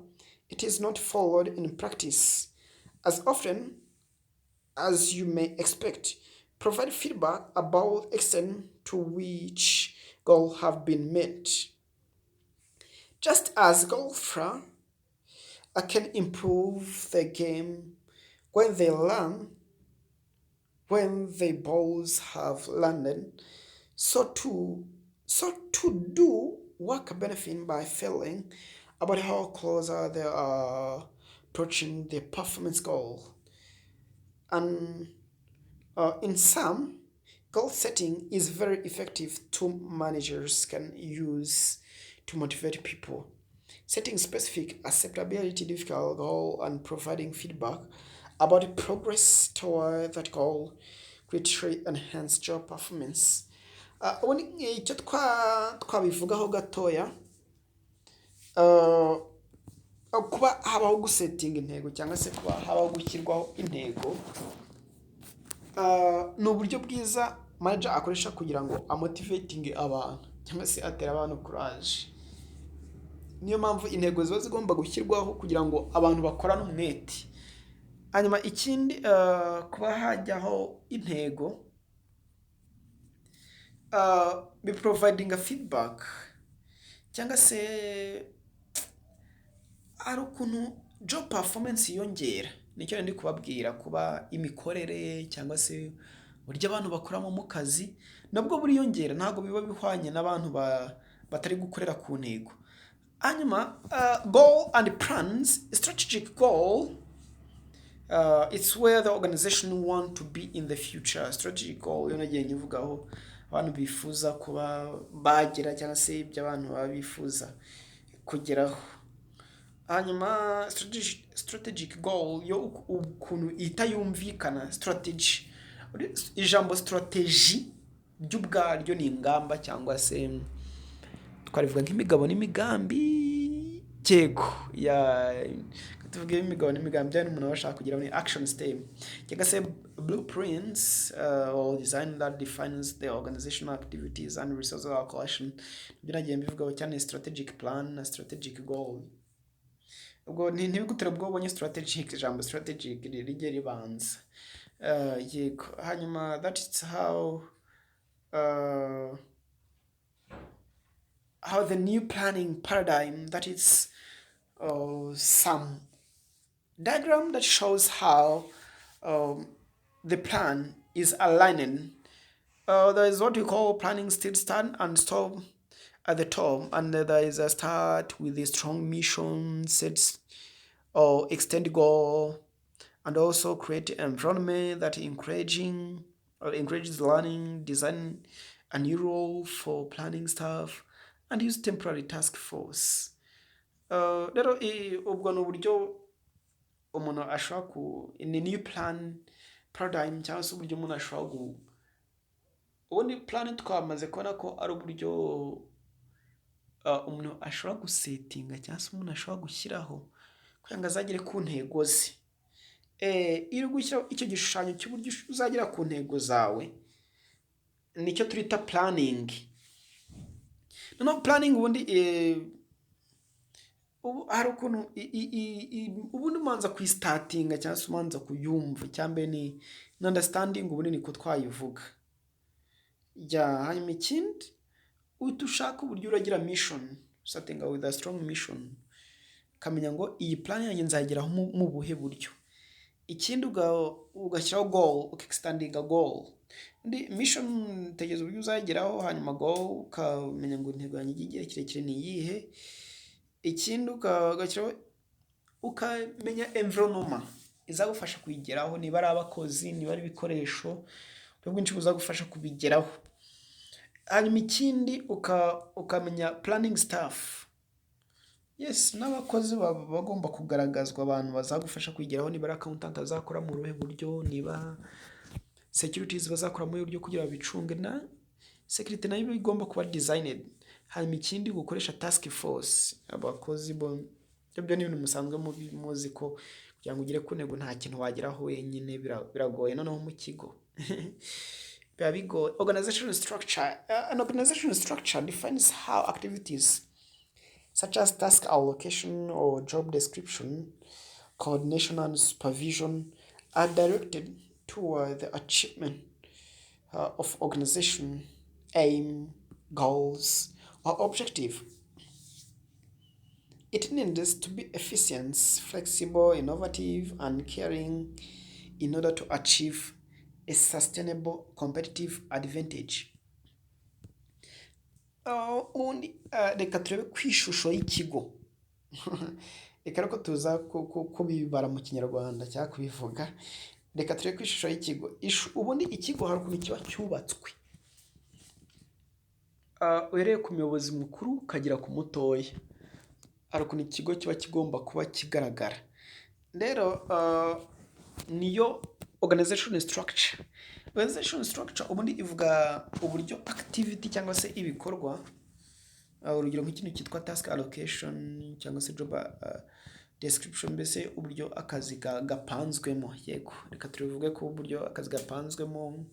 it is not followed in practice as often as you may expect. Provide feedback about extent to which goals have been met. Just as golfers can improve their game when they learn when the balls have landed, so to do work benefiting by feeling about how closer they are approaching their performance goal. And in sum, goal setting is very effective tool managers can use to motivate people. Setting specific acceptability difficult goal and providing feedback about the progress toward that goal greatly enhance job performance. Ubundi icyo twabivugaho gatoya, uh, kuba habaho gusetinga intego cyangwa se kuba habaho gushyirwaho intego, ni uburyo bwiza manager akoresha kugira ngo amotivatinge abantu cyangwa se atera abantu courage. Niyo mpamvu intego ziba zigomba gushyirwaho kugira ngo abantu bakorane umwete. Hanyuma ikindi, kuba hajyaho intego, biprovidinga feedback cyangwa se hari ukuntu job performance yiyongera. Nicyo ndi kubabwira, kuba imikorere cyangwa se uburyo abantu bakoramo mu kazi nabwo buriyongera, ntabwo biba bihwanye n'abantu batari gukorera ku ntego. Hanyuma, goal and plans, strategic goal, it's where the organization want to be in the future. Strategic goal yo nagiye nyivugaho abantu bifuza kuba bagera cyangwa se ibyo abantu baba bifuza kugeraho. Hanyuma strategic goal yo ukuntu ihita yumvikana. Strategy, ijambo strategy ry'ubwaryo ni ingamba cyangwa se twarivuga nk'imigabo n'imigambi. Yego, tuvuge imigabo n'imigambi byari umuntu bashaka kugira ni action step cyangwa se blueprints, or design that defines the organizational activities and resource allocation. Ibyo nagiye mbivugaho cyane, strategic plan na strategic goal. Ubwo ntibigutera ubwo ubonye strategic, ijambo strategic rijye ribanza. Yego, hanyuma that is how the new planning paradigm, that is some diagram that shows how the plan is aligning. There is what we call planning still start and stop at the top, and there is a start with a strong mission, sets or extend goal, and also create environment that encourages learning, design a new role for planning staff, and use temporary task force. Rero ubwo ni uburyo umuntu ashobora in a new plan paradigm, cyangwa se uburyo umuntu ashobora ubundi plan twamaze kubona ko ari uburyo umuntu ashobora gusetinga cyangwa se umuntu ashobora gushyiraho kugira ngo azagere ku ntego ze. Iyo gushyiraho icyo gishushanyo cy'uburyo uzagera ku ntego zawe nicyo turita planning. Noneho planning ubundi hari ukuntu ubundi umanza kuyistatinga cyangwa se umanza kuyumva. Cyambere ni understanding, ubundi niko twayivuga. Hanyuma ikindi, uhita ushaka uburyo uragira mission, starting with a strong mission, ukamenya ngo iyi plan yanjye nzageraho mu buhe buryo. Ikindi ugashyiraho goal, ukextendinga goal. Mission tegeza uburyo uzageraho, hanyuma goal ukamenya ngo intego yanjye igihe kirekire ni iyihe. Ikindi ugashyiraho, ukamenya environment izagufasha kuyigeraho, niba ari abakozi, niba ari ibikoresho, uburyo bwinshi buzagufasha kubigeraho. Hanyuma ikindi ukamenya planning staff. Yes, n'abakozi bagomba kugaragazwa, abantu bazagufasha kwigeraho, niba ari accountant azakora mu ruhe buryo, niba securities bazakora mu buryo kugira babicunge, na security nayo igomba kuba designed. Hanyuma ikindi gukoresha task force, abakozi byo ni ibintu musanzwe muzi ko kugira ngo ugere ku ntego nta kintu wageraho wenyine, biragoye noneho mu kigo. Organizational structure. An organizational structure defines how activities such as task allocation or job description, coordination and supervision are directed toward the achievement of organization aim, goals, or objective. It needs to be efficient, flexible, innovative, and caring in order to achieve a sustainable competitive advantage. ubundi reka turebe ku ishusho y'ikigo. Reka rero ko tuza kubibara mu kinyarwanda cyangwa kubivuga. Reka turebe ku ishusho y'ikigo. Ubundi ikigo hari ukuntu kiba cyubatswe. Uhereye ku muyobozi mukuru ukagera ku mutoya. Hari ukuntu ikigo kiba kigomba kuba kigaragara. Rero niyo organization structure. Organization structure ubundi ivuga uburyo activity cyangwa se ibikorwa, urugero nk'ikintu cyitwa task allocation cyangwa se job description, mbese uburyo akazi gapanzwemo. Yego, reka tubivuge ko uburyo akazi gapanzwemo,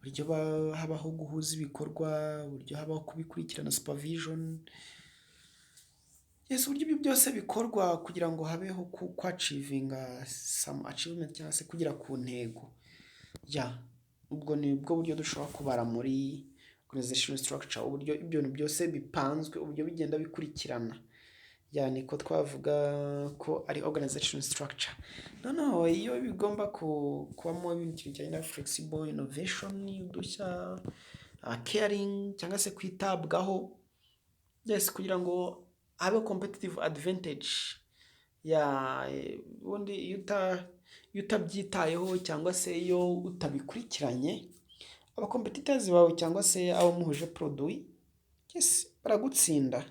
uburyo habaho guhuza ibikorwa, uburyo habaho kubikurikirana supervision. Yes, uburyo ibyo byose bikorwa kugira ngo habeho kwachivinga some achievement cyangwa se kugera ku ntego. Ubwo ni bwo buryo dushobora kubara muri organization structure, uburyo ibyo bintu byose bipanzwe, uburyo bigenda bikurikirana. Niko twavuga ko ari organization structure. Noneho iyo bigomba kubamo ibintu bijyanye na flexible innovation, udushya, caring cyangwa se kwitabwaho, yes, kugira ngo habe competitive advantage. Ubundi iyo utabyitayeho cyangwa se iyo utabikurikiranye, aba competitors bawe cyangwa se abo muhuje produit, yes, baragutsinda.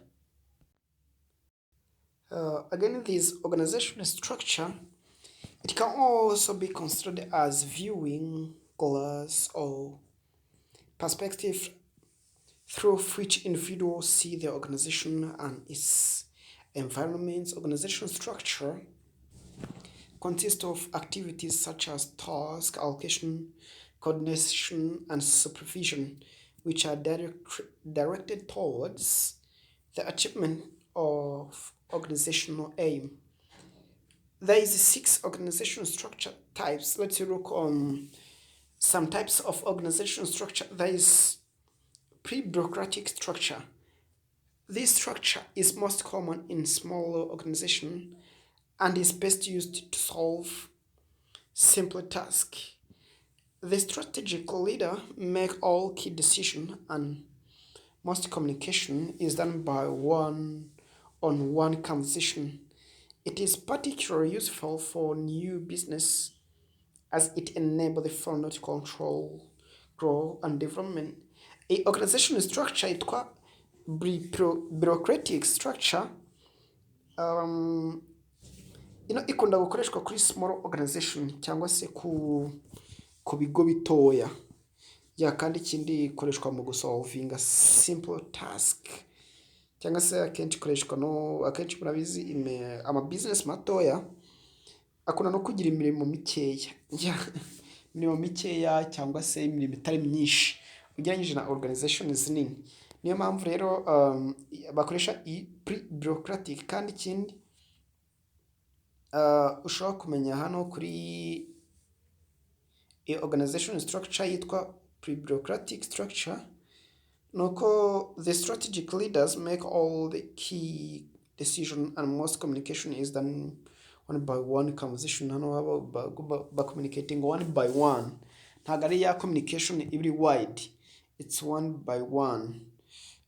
Again, this organizational structure, it can also be considered as viewing glass or perspective through which individuals see the organization and its environment. Organizational structure consists of activities such as task allocation, coordination, and supervision, which are directed towards the achievement of organizational aim. There is 6 organizational structure types. Let's look on some types of organizational structure. There is pre-bureaucratic structure. This structure is most common in smaller organizations and is best used to solve simple tasks. The strategic leader makes all key decisions, and most communication is done by one-on-one conversation. It is particularly useful for new business as it enables the founder to control, grow, and development. A organizational structure yitwa bureaucratic structure, ikunda gukoreshwa kuri small organization cyangwa se ku bigo bitoya. Kandi ikindi ikoreshwa mu gusolvinga simple task, cyangwa se akenshi ikoreshwa akenshi murabizi ama business matoya akunda no kugira imirimo mikeya. Imirimo mikeya cyangwa se imirimo itari myinshi ugereranyije na organizations nini. Niyo mpamvu rero bakoresha pre-bureaucratic. Kandi ikindi ushobora kumenya hano kuri organization structure yitwa pre-bureaucratic structure, nuko the strategic leaders make all the key decision and most communication is done one by one conversation. Hano ba communicating one by one, ntabwo ari ya communication ibiri wide, it's one by one.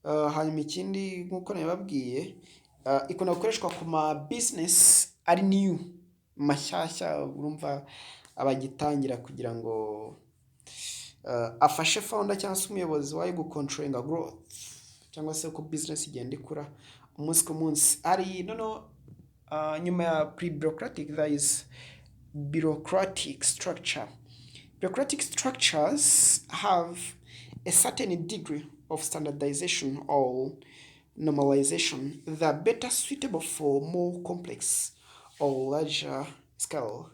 Hanyuma ikindi nk'uko nababwiye, ikunda gukoreshwa ku ma business ari new, mashyashya, urumva abagitangira, kugira ngo afashe founder cyangwa se umuyobozi wayo gucontrolling growth, cyangwa se ko business igenda ikura umunsi ku munsi. Ari nyuma ya pre-bureaucratic there is bureaucratic structure. Bureaucratic structures have a certain degree of standardization or normalization that are better suitable for more complex or larger scale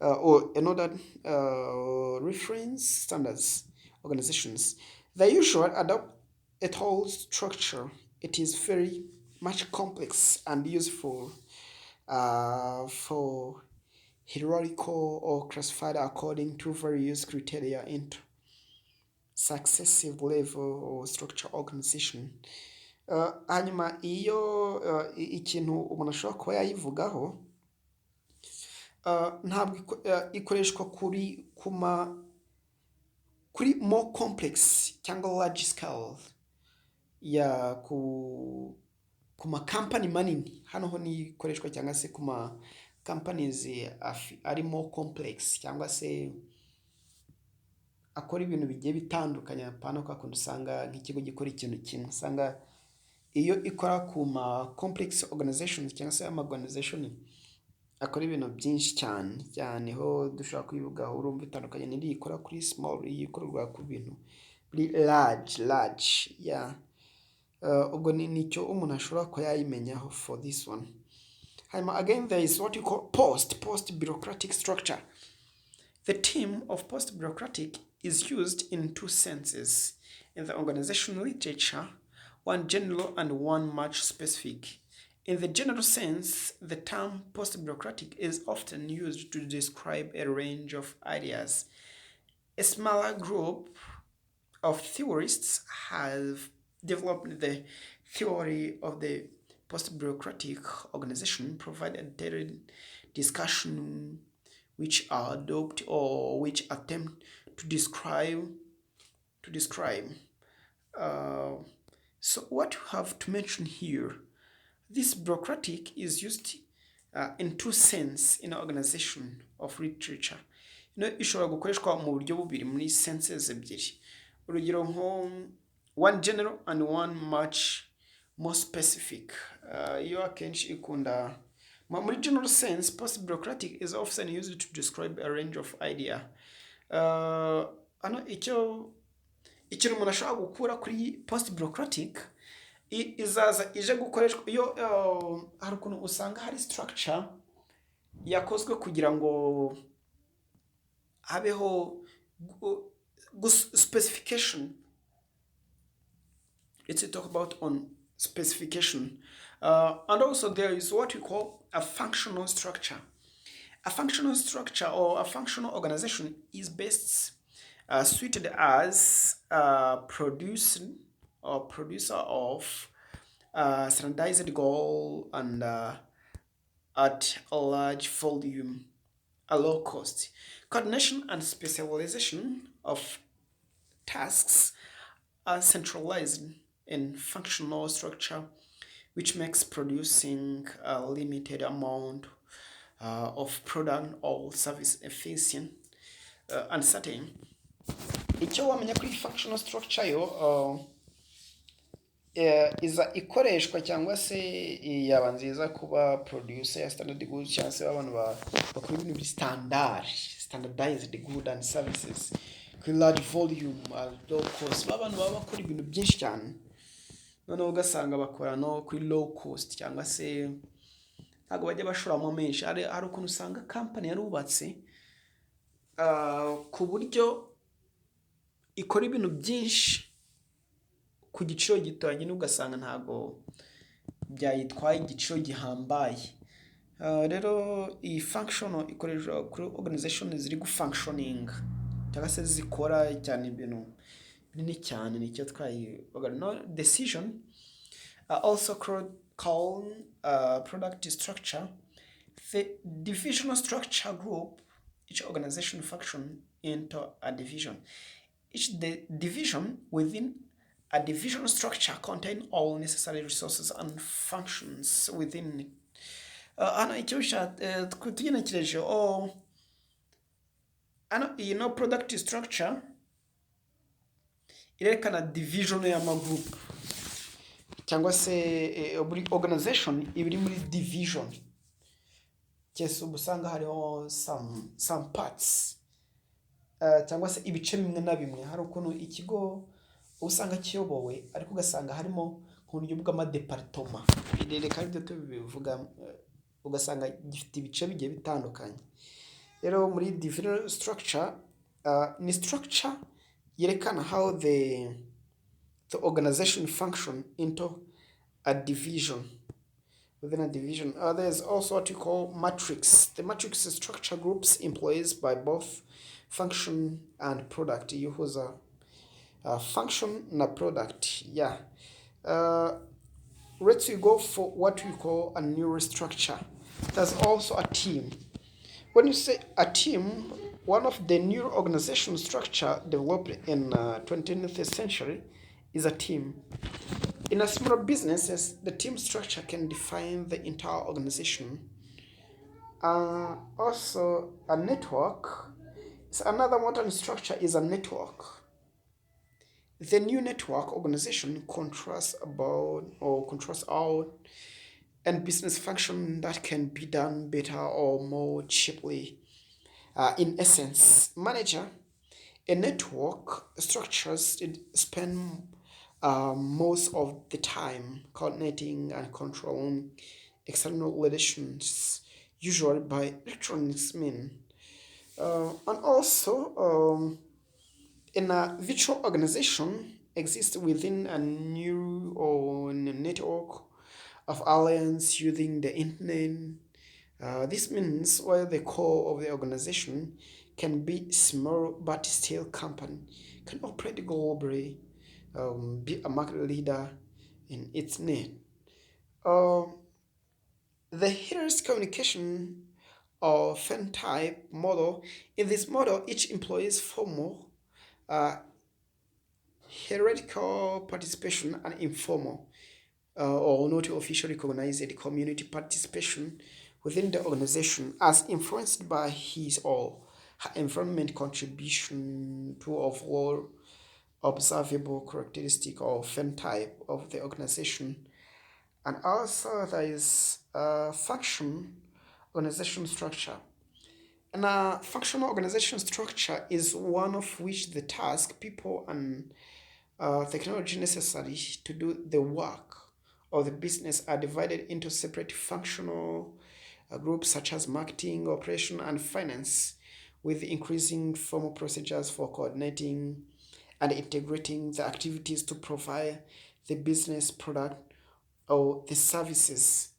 or another reference standards organizations. They usually adopt a whole structure. It is very much complex and useful for hierarchical or classified according to various criteria into successive level or structure organization. Hanyuma iyo ikintu umuntu ashobora kuba yayivugaho, ntabwo ikoreshwa kuri more complex cyangwa large scale ya ku makampani manini, hano ho ni ikoreshwa cyangwa se ku ma companies arimo complex cyangwa se akora ibintu bigiye bitandukanye, apana kwa kundi usanga nk'ikigo gikora ikintu kimwe. Usanga iyo ikora ku ma complex organizations cyangwa se ama organization akora ibintu byinshi cyane cyane, ho dushobora kubivugaho urumva bitandukanye n'indi ikora kuri small, iyi ikorwa ku bintu large yeah. Ubwo nicyo umuntu ashobora kuba yayimenyaho for this one. Hanyuma again there is what you call post bureaucratic structure. The term of post bureaucratic is used in two senses in the organizational literature, one general and one much specific. In the general sense, the term post bureaucratic is often used to describe a range of ideas. A smaller group of theorists have developed the theory of the post-bureaucratic organization, provide a detailed discussion which adopt or which attempt to describe. So what you have to mention here, this bureaucratic is used in two sense in organization of literature. Ishobora gukoreshwa mu buryo bubiri muri senses ebyiri. Urugero nko one general and one much more specific. Iyo akenshi ikunda muri general sense, post bureaucratic is often used to describe a range of idea. Ano ikintu umuntu ashobora gukura kuri post bureaucratic izaza ije gukoreshwa iyo hari ukuntu usanga hari structure yakozwe kugira ngo habeho specification. Let's talk about on specification. And also there is what we call a functional structure. A functional structure or a functional organization is best suited as a producer of standardized goal and at a large volume, a low cost. Coordination and specialization of tasks are centralized in functional structure, which makes producing a limited amount of product or service efficient and certain. Icyo wamenya kuri functional structure yo iza ikoreshwa cyangwa se yaba nziza kuba producer ya standard goods cyangwa se abantu bakora ibintu standardized goods and services kuri large volume at low cost. Abantu baba bakora ibintu byinshi cyane, noneho ugasanga bakora no kuri low cost cyangwa se ntabwo bajya bashoramo menshi. Hari ukuntu usanga company yarubatse ku buryo ikora ibintu byinshi ku giciro gito, nyine ugasanga ntabwo byayitwaye igiciro gihambaye. Rero iyi functional ikoreshwa kuri organization ziri gufunctioning cyangwa se zikora cyane ibintu binini cyane, nicyo twayi decision also called product structure. The divisional structure group each organization function into a division. Each division within a divisional structure contain all necessary resources and functions within it. Hano icyo tugenekereje hano product structure irerekana division y'amagroup cyangwa se buri organization ibiri muri division. Cyese ubusanga hariho some parts cyangwa se ibice bimwe na bimwe. Hari ukuntu ikigo usanga kiyobowe ariko ugasanga harimo nk'uburyo bw'amadepartoma, reka ibyo tubivuga, ugasanga gifite ibice bigiye bitandukanye. Rero muri divisional structure ni structure yerekana how the organization function into a division. Within a division, there's also what you call matrix. The matrix structure groups employees by both function and product. Yuhuza function na product. Yeah. Let's go for what we call a neural structure. There's also a team. When you say a team, one of the neural organizational structure developed in 20th century is a team. In a smaller businesses, the team structure can define the entire organization. Also, a network. So another modern structure is a network. The new network organization contrasts about or contrasts out and business function that can be done better or more cheaply. In essence, manager a network structures spend most of the time coordinating and controlling external relations, usually by electronics mean. And also, in a virtual organization exists within a new or network of alliance using the internet. This means while the core of the organization can be small but still company, can operate globally, be a market leader in its need. Um, the here's communication or fan type model. In this model, each employee's formal, uh, hierarchical participation and informal or not officially recognized community participation within the organization as influenced by his or her environment contribution to overall observable characteristic or phenotype of the organization. And also there is function organization structure. And a functional organization structure is one of which the task, people, and technology necessary to do the work of the business are divided into separate functional groups such as marketing, operation, and finance, with increasing formal procedures for coordinating and integrating the activities to provide the business product or the services.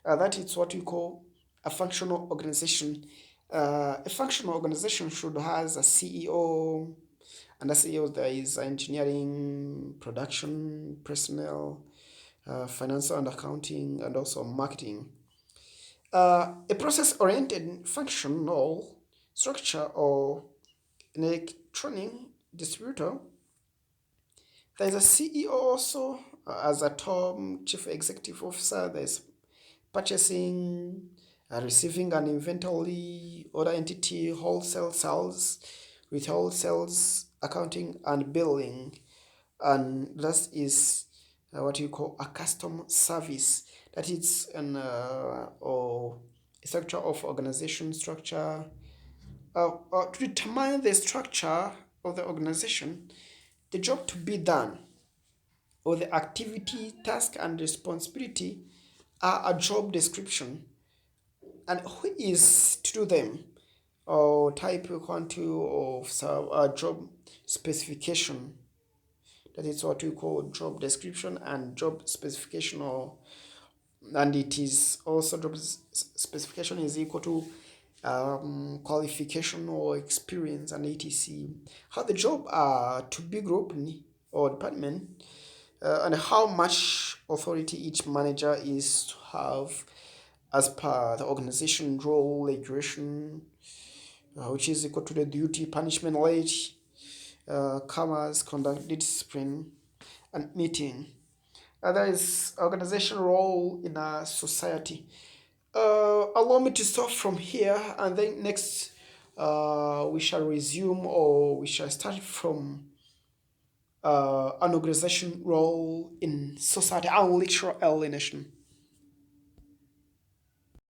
That is what we call a functional organization. A functional organization should has a CEO, and the CEO there is engineering, production, personnel, finance and accounting, and also marketing. A process-oriented functional structure or an electronic distributor. There is a CEO also as a top chief executive officer. There's purchasing, receiving an inventory, order entity, wholesale sales, retail sales, accounting, and billing. And that is what you call a custom service. That is an or a structure of organization structure. To determine the structure of the organization, the job to be done, or the activity, task, and responsibility are a job description, and who is to do them, or type quantity of a job specification. That is what we call job description and job specification, or and it is also job specification is equal to qualification or experience and etc. How the job to be grouped or department, and how much authority each manager is to have as per the organization role regulation, which is equal to the duty punishment rate, commas conduct discipline and meeting. Other is organization role in a society. Allow me to stop from here, and then next we shall resume or we shall start from an organization role in society, our literal alienation.